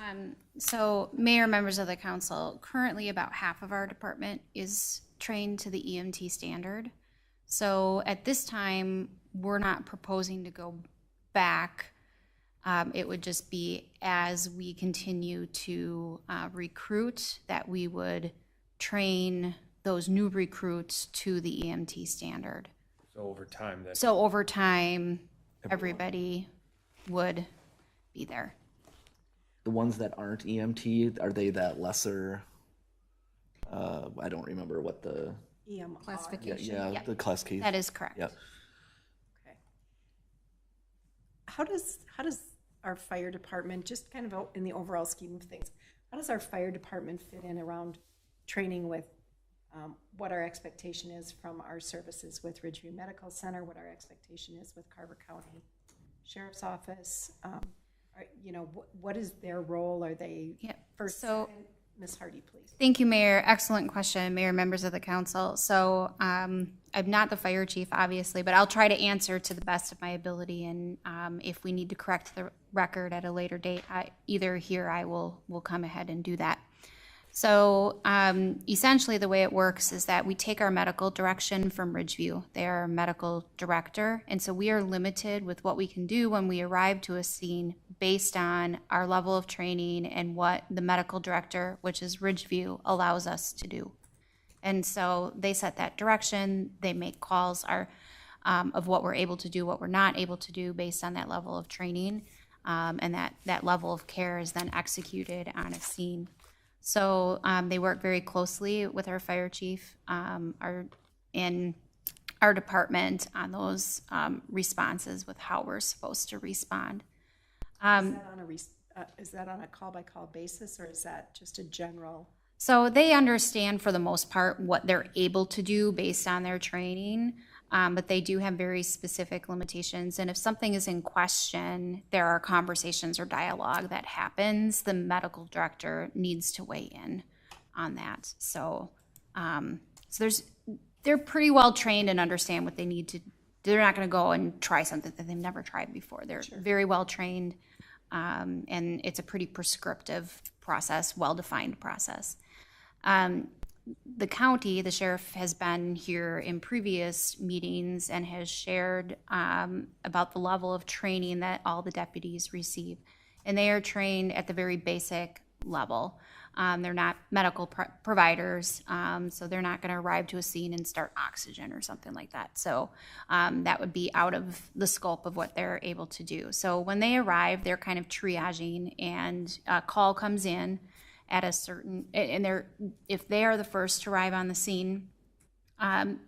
So mayor, members of the council, currently about half of our department is trained to the EMT standard. So at this time, we're not proposing to go back. It would just be as we continue to recruit that we would train those new recruits to the EMT standard. So over time, that So over time, everybody would be there. The ones that aren't EMT, are they that lesser? I don't remember what the EMR. Classification. yeah the class case. That is correct. Yep. Okay. How does our fire department, just kind of in the overall scheme of things, how does our fire department fit in around training with what our expectation is from our services with Ridgeview Medical Center, what our expectation is with Carver County Sheriff's Office? What is their role? Are they Yeah. first, So- second? Ms. Hardy, please. Thank you, Mayor. Excellent question, Mayor, members of the council. So I'm not the fire chief, obviously, but I'll try to answer to the best of my ability. And if we need to correct the record at a later date, I will come ahead and do that. So essentially the way it works is that we take our medical direction from Ridgeview. They are our medical director. And so we are limited with what we can do when we arrive to a scene based on our level of training and what the medical director, which is Ridgeview, allows us to do. And so they set that direction. They make calls of what we're able to do, what we're not able to do based on that level of training. And that level of care is then executed on a scene. So they work very closely with our fire chief in our department on those responses with how we're supposed to respond. Is that on a call-by-call basis, or is that just a general? So they understand for the most part what they're able to do based on their training, but they do have very specific limitations. And if something is in question, there are conversations or dialogue that happens. The medical director needs to weigh in on that. So, they're pretty well trained and understand what they need to. They're not going to go and try something that they've never tried before. They're very well trained, and it's a pretty prescriptive process, well-defined process. The county, the sheriff has been here in previous meetings and has shared about the level of training that all the deputies receive. And they are trained at the very basic level. They're not medical providers, so they're not going to arrive to a scene and start oxygen or something like that. So that would be out of the scope of what they're able to do. So when they arrive, they're kind of triaging, and a call comes in at a certain, and if they are the first to arrive on the scene,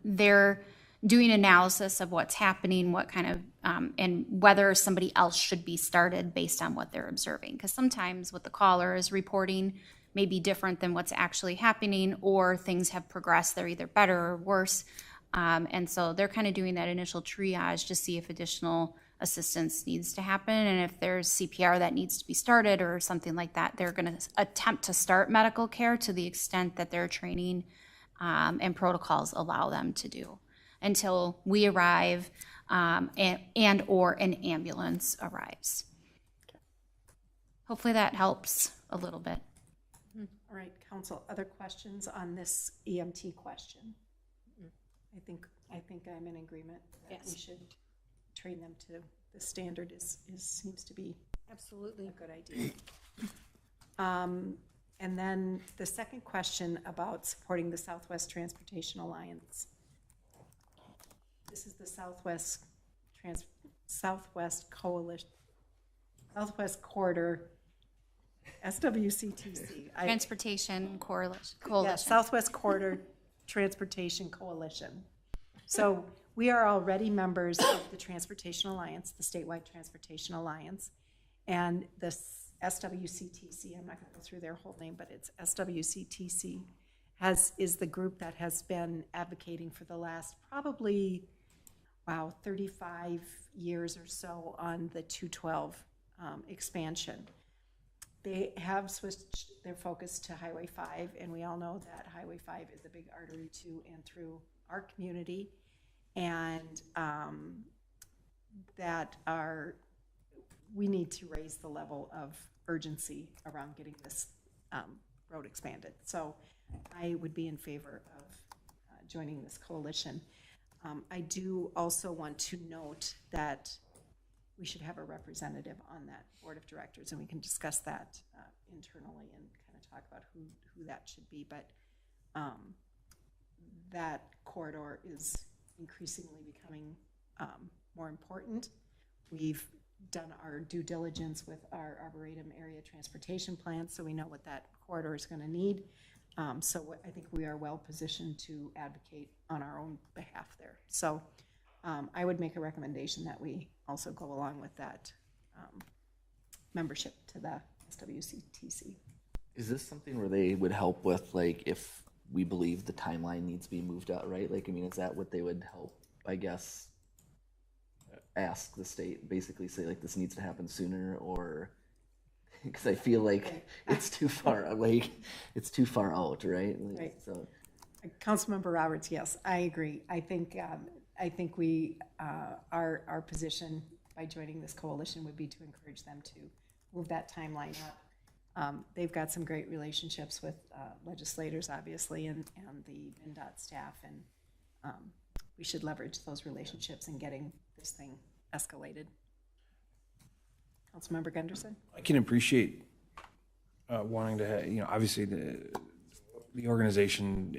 they're doing analysis of what's happening, what kind of, and whether somebody else should be started based on what they're observing. Because sometimes what the caller is reporting may be different than what's actually happening, or things have progressed. They're either better or worse. And so they're kind of doing that initial triage to see if additional assistance needs to happen. And if there's CPR that needs to be started or something like that, they're going to attempt to start medical care to the extent that their training and protocols allow them to do until we arrive and or an ambulance arrives. Hopefully that helps a little bit. All right, council, other questions on this EMT question? I think I'm in agreement that we should train them to the standard seems to be Absolutely. a good idea. And then the second question about supporting the Southwest Transportation Alliance. This is the Southwest Coalition, Southwest Corridor, SWCTC. Transportation Coalition. Yeah, Southwest Corridor Transportation Coalition. So we are already members of the Transportation Alliance, the Statewide Transportation Alliance, and the SWCTC, I'm not going to go through their whole name, but it's 35 years or so on the 212 expansion. They have switched their focus to Highway 5, and we all know that Highway 5 is a big artery to and through our community, and we need to raise the level of urgency around getting this road expanded. So I would be in favor of joining this coalition. I do also want to note that we should have a representative on that board of directors, and we can discuss that internally and kind of talk about who that should be. But that corridor is increasingly becoming more important. We've done our due diligence with our Arboretum area transportation plan, so we know what that corridor is going to need. So I think we are well positioned to advocate on our own behalf there. So I would make a recommendation that we also go along with that membership to the SWCTC. Is this something where they would help with, like, if we believe the timeline needs to be moved out, right? Like, I mean, is that what they would help, I guess, ask the state, basically say, like, this needs to happen sooner, or, because I feel like it's too far, like, it's too far out, right? Like, Right. So, Councilmember Roberts, yes, I agree. I think we our position by joining this coalition would be to encourage them to move that timeline up. They've got some great relationships with legislators, obviously, and the MnDOT staff, and we should leverage those relationships in getting this thing escalated. Councilmember Gunderson? I can appreciate wanting to have, obviously the organization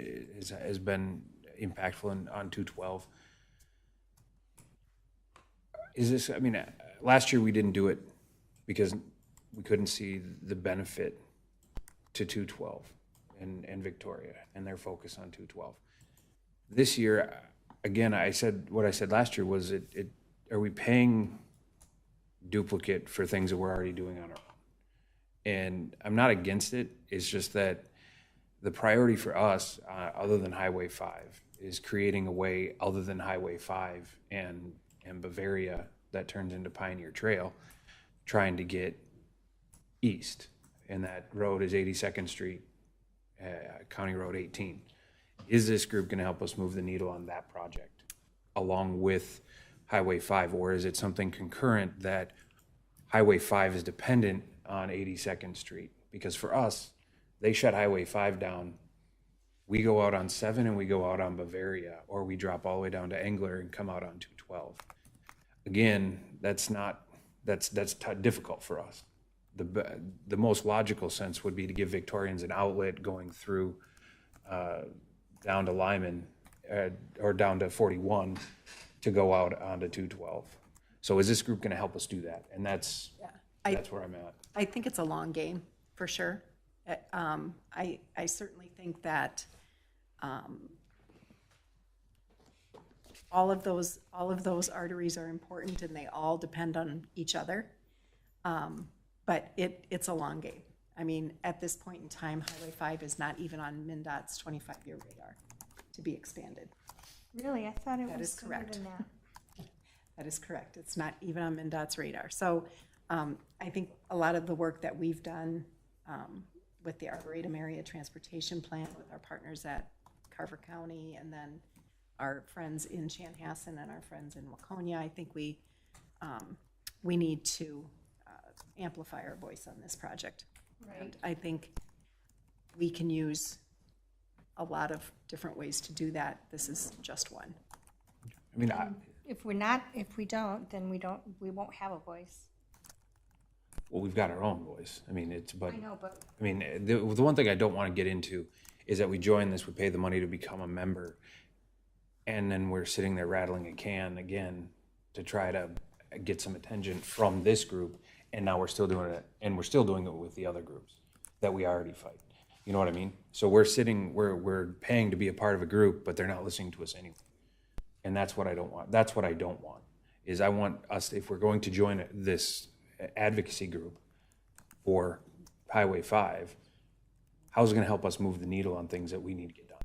has been impactful on 212. Is this, I mean, last year we didn't do it because we couldn't see the benefit to 212 and Victoria and their focus on 212. This year, again, what I said last year was, are we paying duplicate for things that we're already doing on our own? And I'm not against it. It's just that the priority for us, other than Highway 5, is creating a way other than Highway 5 and Bavaria that turns into Pioneer Trail, trying to get east. And that road is 82nd Street, County Road 18. Is this group going to help us move the needle on that project along with Highway 5? Or is it something concurrent that Highway 5 is dependent on 82nd Street? Because for us, they shut Highway 5 down. We go out on 7 and we go out on Bavaria, or we drop all the way down to Engler and come out on 212. Again, that's difficult for us. The most logical sense would be to give Victorians an outlet going through down to Lyman or down to 41 to go out onto 212. So is this group going to help us do that? And that's where I'm at. I think it's a long game, for sure. I certainly think that all of those arteries are important, and they all depend on each other. But it's a long game. I mean, at this point in time, Highway 5 is not even on MnDOT's 25-year radar to be expanded. Really? I thought it That was is sooner correct. than that. That is correct. It's not even on MnDOT's radar. So I think a lot of the work that we've done with the Arboretum area transportation plan with our partners at Carver County, and then our friends in Chanhassen and our friends in Waconia, I think we need to amplify our voice on this project. Right. And I think we can use a lot of different ways to do that. This is just one. I mean, If we don't, then we won't have a voice. well, we've got our own voice. I mean, I know, but I mean, the one thing I don't want to get into is that we join this, we pay the money to become a member, and then we're sitting there rattling a can again to try to get some attention from this group, and now we're still doing it, and we're still doing it with the other groups that we already fight. You know what I mean? So we're paying to be a part of a group, but they're not listening to us anyway. And that's what I don't want. That's what I don't want, is I want us, if we're going to join this advocacy group for Highway 5, how's it going to help us move the needle on things that we need to get done?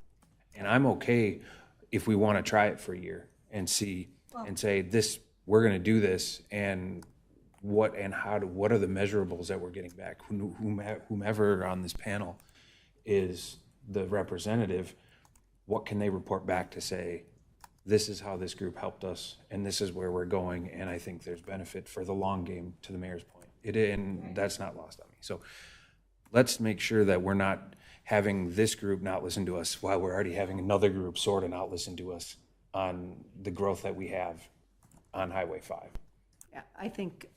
And I'm okay if we want to try it for a year and see and say, this, we're gonna do this, and what and how what are the measurables that we're getting back? Whomever on this panel is the representative, what can they report back to say, this is how this group helped us, and this is where we're going, and I think there's benefit for the long game, to the mayor's point. And that's not lost on me. So let's make sure that we're not having this group not listen to us while we're already having another group sort of not listen to us on the growth that we have on Highway 5. Yeah, I think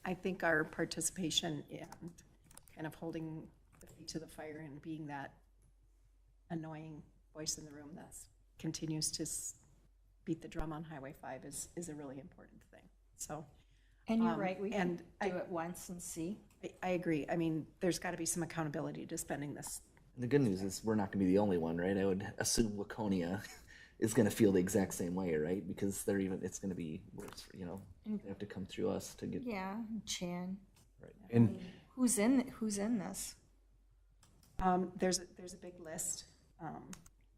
our participation and kind of holding the feet to the fire and being that annoying voice in the room that continues to beat the drum on Highway 5 is a really important thing. So, And you're right, we can and do it once and see. I agree. I mean, there's got to be some accountability to spending this. The good news is we're not going to be the only one, right? I would assume Laconia is going to feel the exact same way, right? Because it's going to be worse, you know, they have to come through us to get. Yeah, Chan. Right. And Who's in this? There's a big list.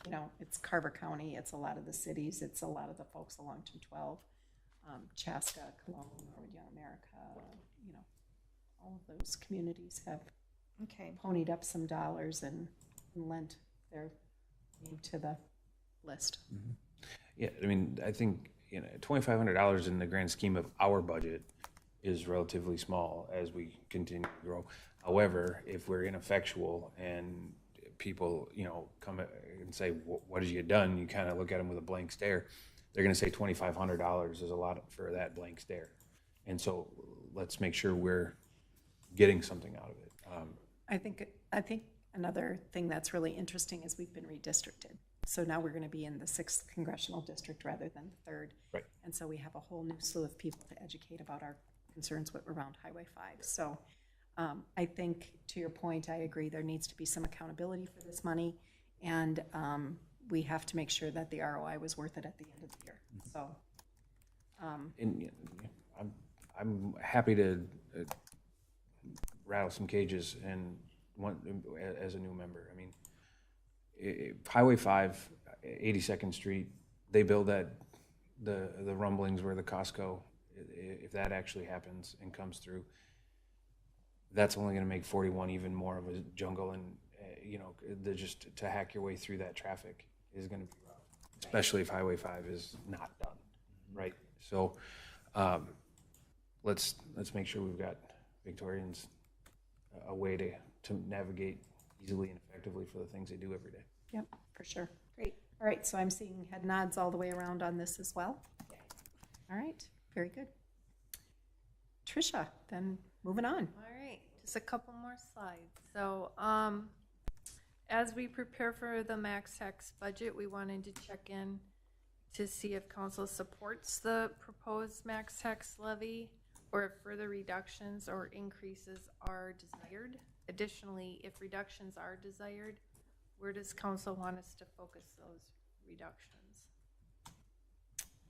You know, it's Carver County, it's a lot of the cities, it's a lot of the folks along 212, Chaska, Cologne, Norwood, Young America, you know, all of those communities have Okay. ponied up some dollars and lent their name to the list. yeah, I mean, I think, you know, $2,500 in the grand scheme of our budget is relatively small as we continue to grow. However, if we're ineffectual and people, you know, come and say, what have you done? You kind of look at them with a blank stare. They're going to say $2,500 is a lot for that blank stare. And so let's make sure we're getting something out of it. I think another thing that's really interesting is we've been redistricted. So now we're going to be in the 6th congressional district rather than the 3rd. Right. And so we have a whole new slew of people to educate about our concerns around Highway 5. So I think, to your point, I agree there needs to be some accountability for this money, and we have to make sure that the ROI was worth it at the end of the year. So, And you know, I'm happy to rattle some cages and as a new member. I mean, Highway 5, 82nd Street, they build that the rumblings where the Costco, if that actually happens and comes through, that's only going to make 41 even more of a jungle, and you know, just to hack your way through that traffic is going to be rough, especially if Highway 5 is not done, right? So let's make sure we've got Victorians a way to navigate easily and effectively for the things they do every day. yep, for sure. Great. All right, so I'm seeing head nods all the way around on this as well. All right, very good. Tricia, then moving on. All right, just a couple more slides. So, as we prepare for the max tax budget, we wanted to check in to see if council supports the proposed max tax levy or if further reductions or increases are desired. Additionally, if reductions are desired, where does council want us to focus those reductions?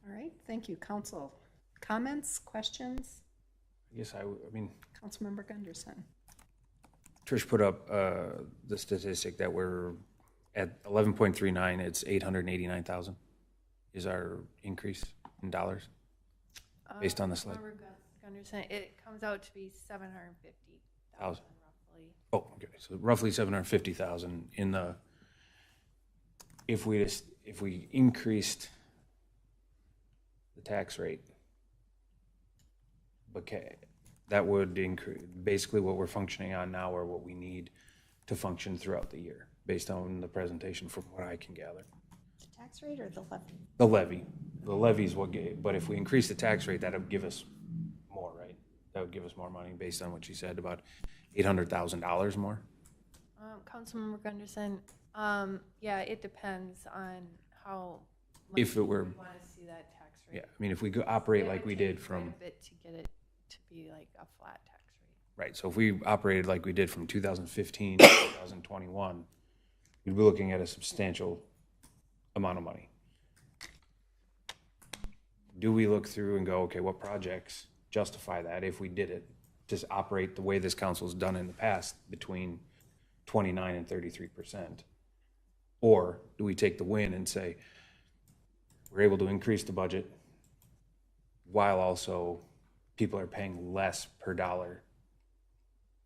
All right, thank you. Council, comments, questions? I guess I mean, Councilmember Gunderson. Trish put up the statistic that we're at 11.39. It's 889,000 is our increase in dollars based on the slide. Gunderson, it comes out to be 750,000 roughly. Oh, okay. So roughly 750,000 in the. If we increased the tax rate, okay, that would increase basically what we're functioning on now, or what we need to function throughout the year, based on the presentation from what I can gather. Tax rate or the levy? The levy. The levy is what, but if we increase the tax rate, that would give us more, right? That would give us more money based on what you said, about $800,000 more. Councilmember Gunderson, yeah, it depends on how. If it were- We want to see that tax rate. Yeah, I mean, if we go operate It like would we take did quite from, a bit to get it to be like a flat tax rate. right, so if we operated like we did from 2015 to 2021, we'd be looking at a substantial amount of money. Do we look through and go, okay, what projects justify that if we did it? Just operate the way this council's done in the past, between 29 and 33%? Or do we take the win and say, we're able to increase the budget, while also people are paying less per dollar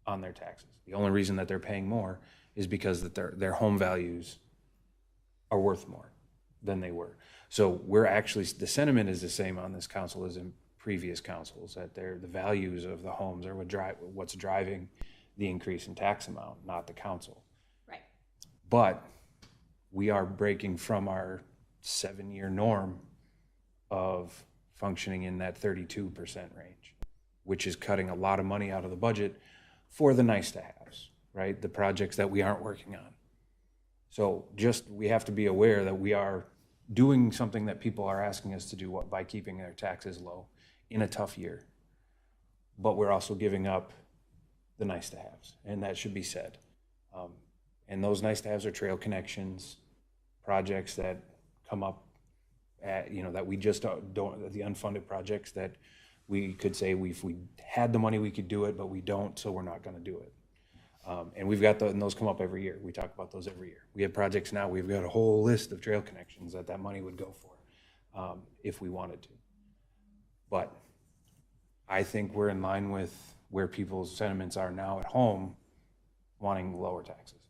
on their taxes. The only reason that they're paying more is because that their home values are worth more than they were. So we're actually, the sentiment is the same on this council as in previous councils, that the values of the homes are what's driving the increase in tax amount, not the council. Right. But we are breaking from our 7-year norm of functioning in that 32% range, which is cutting a lot of money out of the budget for the nice to haves, right? The projects that we aren't working on. So we have to be aware that we are doing something that people are asking us to do by keeping their taxes low in a tough year. But we're also giving up the nice to haves, and that should be said. And those nice to haves are trail connections, projects that come up at, that we just don't, the unfunded projects that we could say if we had the money, we could do it, but we don't, so we're not going to do it. And we've got and those come up every year. We talk about those every year. We have projects now, we've got a whole list of trail connections that money would go for if we wanted to. But I think we're in line with where people's sentiments are now at home, wanting lower taxes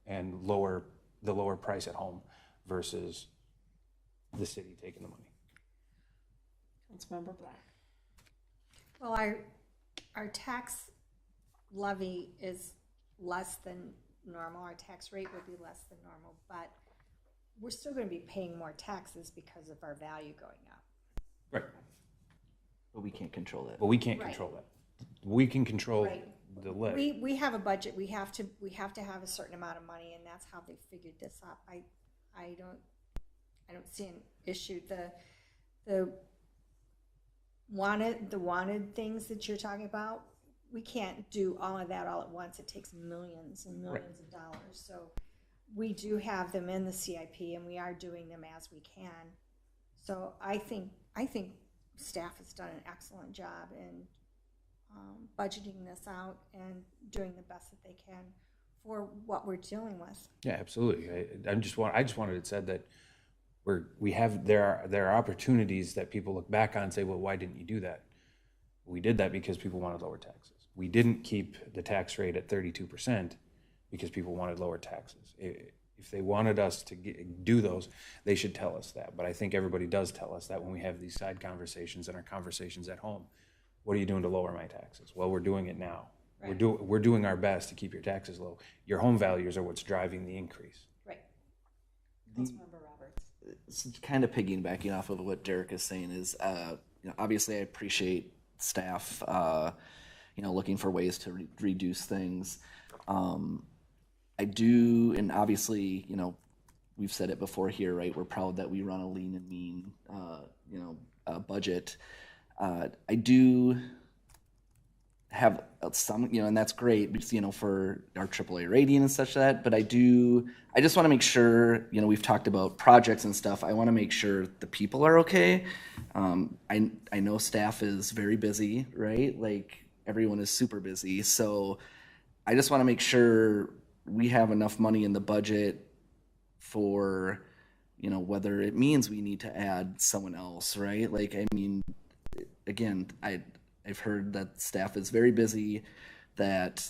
and the lower price at home versus the city taking the money. Councilmember Black. Well, our tax levy is less than normal. Our tax rate would be less than normal, but we're still going to be paying more taxes because of our value going up. Right. But we can't control that. But we can't Right. control that. We can control Right. the levy. We have a budget. We have to have a certain amount of money, and that's how they figured this up. I don't see an issue. The wanted things that you're talking about, we can't do all of that all at once. It takes millions and millions of dollars. So we do have them in the CIP, and we are doing them as we can. So I think staff has done an excellent job in budgeting this out and doing the best that they can for what we're dealing with. Yeah, absolutely. I just wanted it said that there are opportunities that people look back on and say, well, why didn't you do that? We did that because people wanted lower taxes. We didn't keep the tax rate at 32% because people wanted lower taxes. If they wanted us to do those, they should tell us that. But I think everybody does tell us that when we have these side conversations and our conversations at home. What are you doing to lower my taxes? Well, we're doing it now. Right. We're doing our best to keep your taxes low. Your home values are what's driving the increase. Right. Councilmember Roberts. It's kind of piggybacking off of what Derek is saying is, obviously I appreciate staff, looking for ways to reduce things. I do, and obviously, we've said it before here, right? We're proud that we run a lean and mean, budget. I do have some, and that's great, for our AAA rating and such that, but I just want to make sure, we've talked about projects and stuff. I want to make sure the people are okay. I know staff is very busy, right? Like everyone is super busy. So I just want to make sure we have enough money in the budget for, whether it means we need to add someone else, right? Like, I mean, again, I've heard that staff is very busy, that,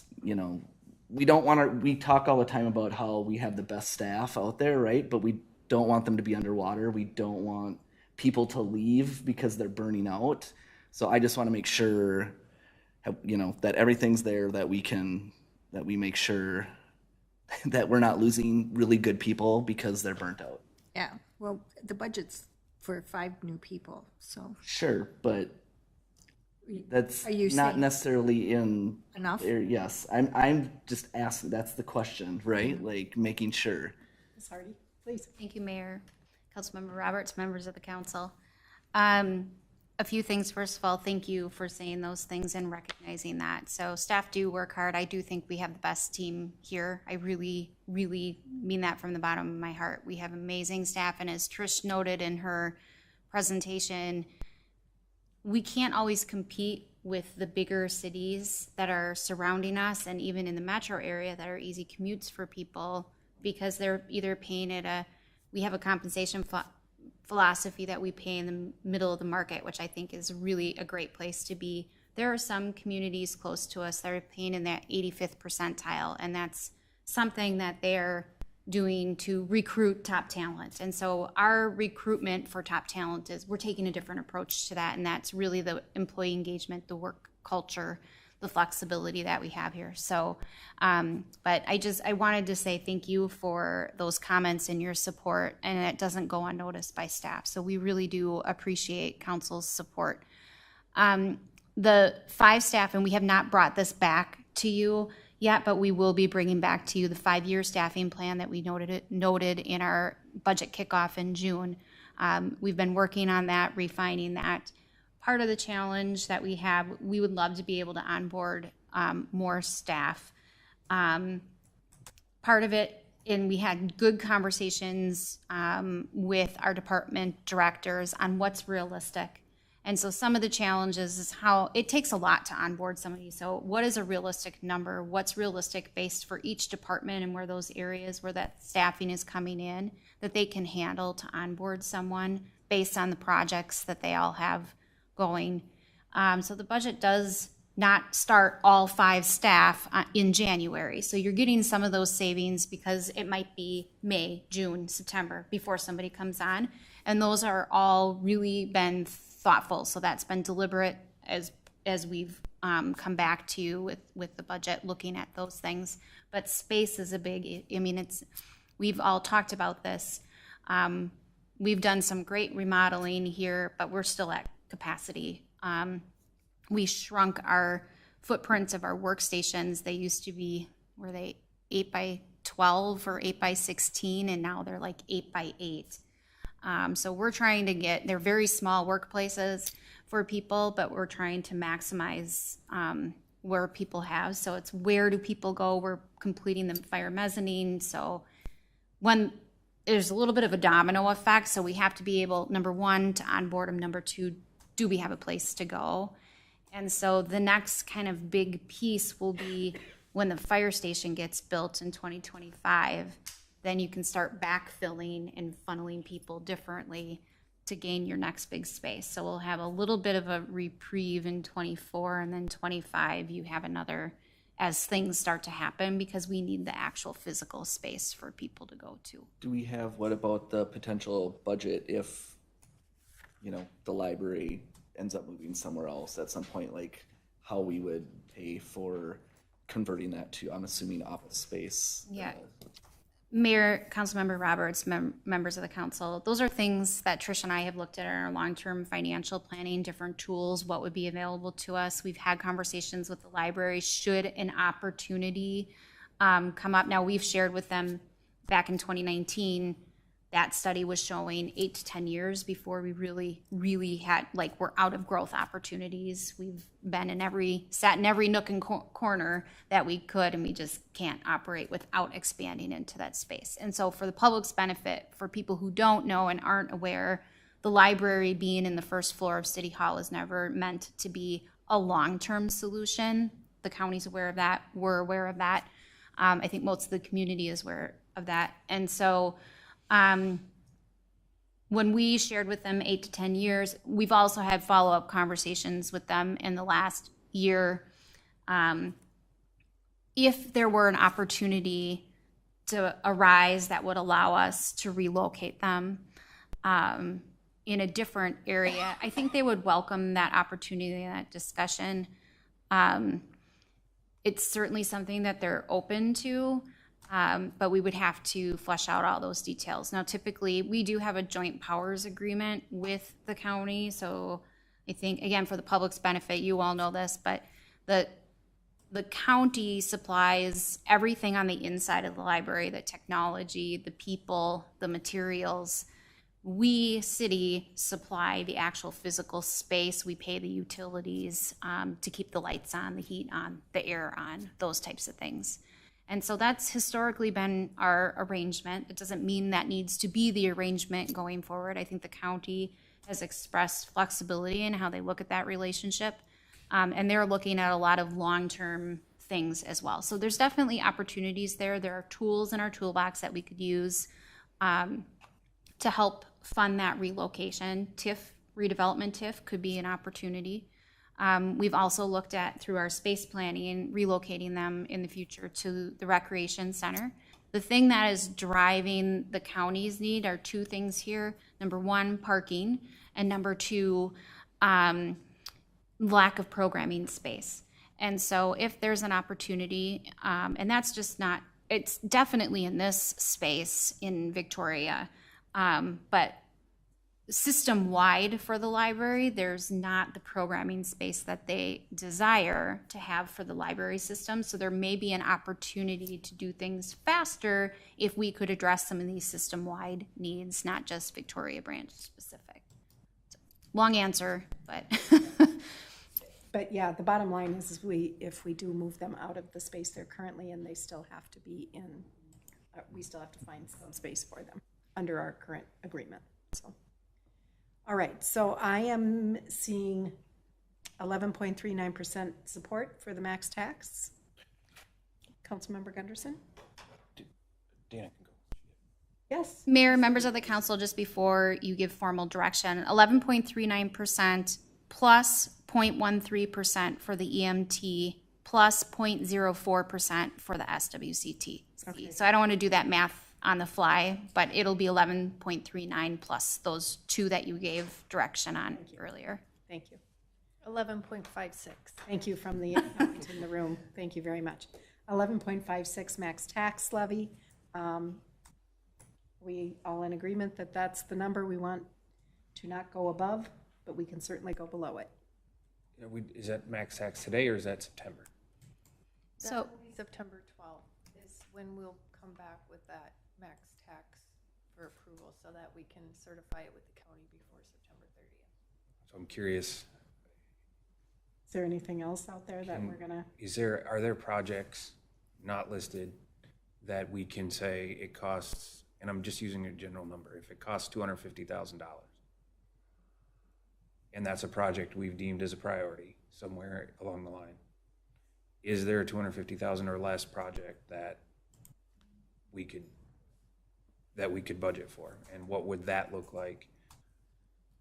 we don't want to, we talk all the time about how we have the best staff out there, right? But we don't want them to be underwater. We don't want people to leave because they're burning out. So I just want to make sure, that everything's there, that we make sure that we're not losing really good people because they're burnt out. Yeah, well, the budget's for 5 new people, so. Sure, but that's Are you not saying necessarily in enough? Yes, I'm just asking. That's the question, right? Like making sure. Ms. Hardy, please. Thank you, Mayor, Councilmember Roberts, members of the council. A few things. First of all, thank you for saying those things and recognizing that. So staff do work hard. I do think we have the best team here. I really, really mean that from the bottom of my heart. We have amazing staff, and as Trish noted in her presentation, we can't always compete with the bigger cities that are surrounding us, and even in the metro area that are easy commutes for people, because they're either paying at we have a compensation philosophy that we pay in the middle of the market, which I think is really a great place to be. There are some communities close to us that are paying in that 85th percentile, and that's something that they're doing to recruit top talent. And so our recruitment for top talent is, we're taking a different approach to that, and that's really the employee engagement, the work culture, the flexibility that we have here. So, but I wanted to say thank you for those comments and your support, and it doesn't go unnoticed by staff. So we really do appreciate council's support. The 5 staff, and we have not brought this back to you yet, but we will be bringing back to you the 5-year staffing plan that we noted in our budget kickoff in June. We've been working on that, refining that. Part of the challenge that we have, we would love to be able to onboard more staff. Part of it, and we had good conversations with our department directors on what's realistic. And so some of the challenges is how it takes a lot to onboard somebody. So what is a realistic number? What's realistic based for each department and where those areas where that staffing is coming in that they can handle to onboard someone based on the projects that they all have going. So the budget does not start all 5 staff in January. So you're getting some of those savings because it might be May, June, September before somebody comes on. And those are all really been thoughtful. So that's been deliberate as we've come back to you with the budget, looking at those things. But space is a big, I mean, we've all talked about this. We've done some great remodeling here, but we're still at capacity. We shrunk our footprints of our workstations. They used to be, were they 8 by 12 or 8 by 16, and now they're like 8 by 8. So we're trying to they're very small workplaces for people, but we're trying to maximize where people have. So it's where do people go? We're completing the fire mezzanine. So when there's a little bit of a domino effect, so we have to be able, number 1, to onboard them. Number 2, do we have a place to go? And so the next kind of big piece will be when the fire station gets built in 2025, then you can start backfilling and funneling people differently to gain your next big space. So we'll have a little bit of a reprieve in 24, and then 25 you have another as things start to happen, because we need the actual physical space for people to go to. Do we have, what about the potential budget if, the library ends up moving somewhere else at some point, like how we would pay for converting that to, I'm assuming, office space? Yeah. Mayor, Councilmember Roberts, members of the council, those are things that Trish and I have looked at in our long-term financial planning, different tools, what would be available to us. We've had conversations with the library should an opportunity come up. Now, we've shared with them back in 2019, that study was showing 8 to 10 years before we really had, we're out of growth opportunities. We've been sat in every nook and corner that we could, and we just can't operate without expanding into that space. And so for the public's benefit, for people who don't know and aren't aware, the library being in the first floor of City Hall is never meant to be a long-term solution. The county's aware of that. We're aware of that. I think most of the community is aware of that. And so when we shared with them 8 to 10 years, we've also had follow-up conversations with them in the last year. If there were an opportunity to arise that would allow us to relocate them in a different area, I think they would welcome that opportunity and that discussion. It's certainly something that they're open to. But we would have to flesh out all those details. Now, typically, we do have a joint powers agreement with the county. So I think, again, for the public's benefit, you all know this, but the county supplies everything on the inside of the library, the technology, the people, the materials. We, city, supply the actual physical space. We pay the utilities to keep the lights on, the heat on, the air on, those types of things. And so that's historically been our arrangement. It doesn't mean that needs to be the arrangement going forward. I think the county has expressed flexibility in how they look at that relationship. And they're looking at a lot of long-term things as well. So there's definitely opportunities there. There are tools in our toolbox that we could use to help fund that relocation. TIF, redevelopment TIF could be an opportunity. We've also looked at, through our space planning, relocating them in the future to the recreation center. The thing that is driving the county's need are two things here. Number one, parking, and number two, lack of programming space. And so if there's an opportunity, and that's just not, it's definitely in this space in Victoria, but system-wide for the library, there's not the programming space that they desire to have for the library system. So there may be an opportunity to do things faster if we could address some of these system-wide needs, not just Victoria branch specific. So, long answer, but But yeah, the bottom line is if we do move them out of the space they're currently in, they still have to be in, we still have to find some space for them under our current agreement, so. All right, so I am seeing 11.39% support for the max tax. Councilmember Gunderson? Dana can go. Yes. Mayor, members of the council, just before you give formal direction, 11.39% plus 0.13% for the EMT plus 0.04% for the SWCT. Okay. So I don't want to do that math on the fly, but it'll be 11.39 plus those two that you gave direction on earlier. Thank you. 11.56. Thank you from the accountant in the room. Thank you very much. 11.56 max tax levy. We all in agreement that that's the number we want to not go above, but we can certainly go below it. Yeah, is that max tax today or is that September? So September 12th is when we'll come back with that max tax for approval so that we can certify it with the county before September 30th. So I'm curious. Is there anything else out there that we're gonna? Are there projects not listed that we can say it costs, and I'm just using a general number, if it costs $250,000, and that's a project we've deemed as a priority somewhere along the line, is there a $250,000 or less project that we could budget for, and what would that look like?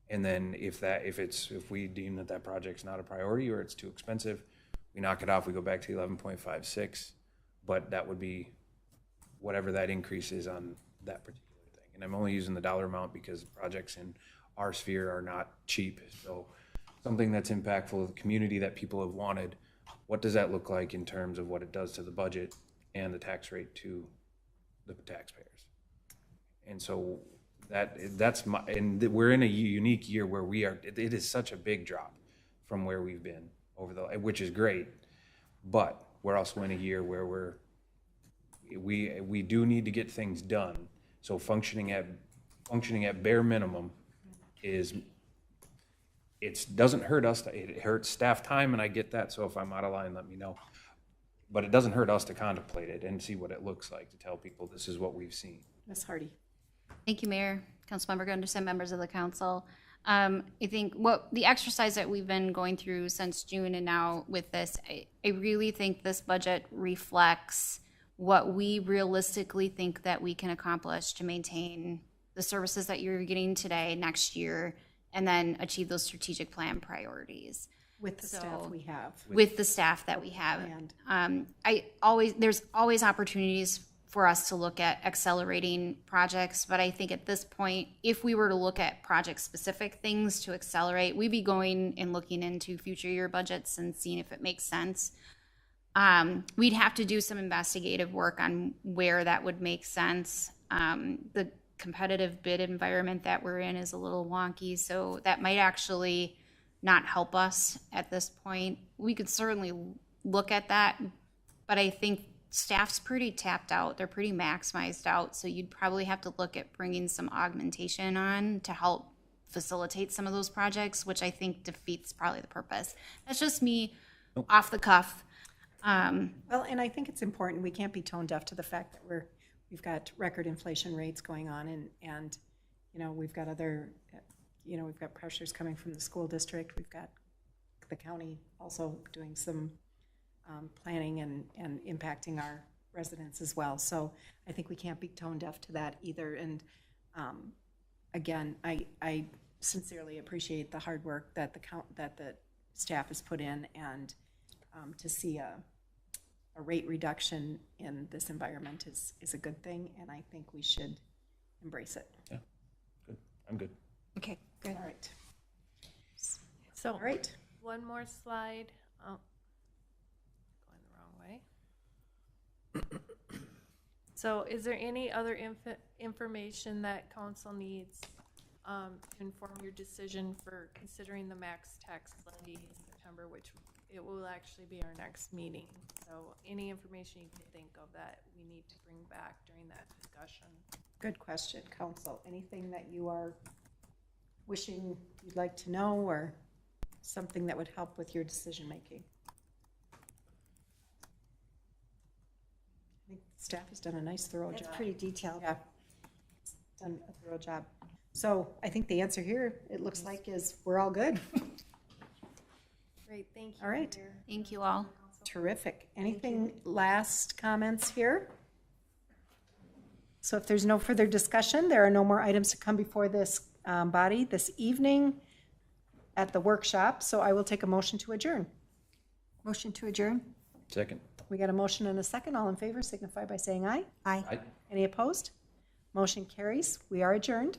And then if we deem that project's not a priority or it's too expensive, we knock it off, we go back to 11.56, but that would be whatever that increase is on that particular thing. And I'm only using the dollar amount because projects in our sphere are not cheap. So something that's impactful to the community that people have wanted, what does that look like in terms of what it does to the budget and the tax rate to the taxpayers? And so we're in a unique year where it is such a big drop from where we've been which is great, but we're also in a year where we do need to get things done. So functioning at bare minimum doesn't hurt us. It hurts staff time, and I get that. So if I'm out of line, let me know. But it doesn't hurt us to contemplate it and see what it looks like, to tell people this is what we've seen. Ms. Hardy. thank you, Mayor, Councilmember Gunderson, members of the council. I think the exercise that we've been going through since June and now with this, I really think this budget reflects what we realistically think that we can accomplish to maintain the services that you're getting today, next year, and then achieve those strategic plan priorities. With the staff we have. With the staff that we have. There's always opportunities for us to look at accelerating projects, but I think at this point, if we were to look at project-specific things to accelerate, we'd be going and looking into future year budgets and seeing if it makes sense. We'd have to do some investigative work on where that would make sense. The competitive bid environment that we're in is a little wonky, so that might actually not help us at this point. We could certainly look at that, but I think staff's pretty tapped out. They're pretty maximized out, so you'd probably have to look at bringing some augmentation on to help facilitate some of those projects, which I think defeats probably the purpose. That's just me off the cuff. Well, and I think it's important, we can't be tone deaf to the fact that we've got record inflation rates going on, and we've got we've got pressures coming from the school district. We've got the county also doing some planning and impacting our residents as well. So I think we can't be tone deaf to that either. And again, I sincerely appreciate the hard work that the staff has put in, and to see a rate reduction in this environment is a good thing, and I think we should embrace it. Yeah, good. I'm good. Okay, good. All right. So, All right. one more slide. Oh, going the wrong way. So is there any other information that council needs to inform your decision for considering the max tax levy in September, which it will actually be our next meeting? So any information you can think of that we need to bring back during that discussion? Good question, council. Anything that you are wishing you'd like to know, or something that would help with your decision-making? I think staff has done a nice, thorough job. That's pretty detailed. Yeah, done a thorough job. So I think the answer here, it looks like, is we're all good. Great, thank you. All right. Mayor. Thank you all. Terrific. Anything last comments here? So if there's no further discussion, there are no more items to come before this body this evening at the workshop. So I will take a motion to adjourn. Motion to adjourn? Second. We got a motion and a second. All in favor signify by saying aye. Aye. Aye. Any opposed? Motion carries. We are adjourned.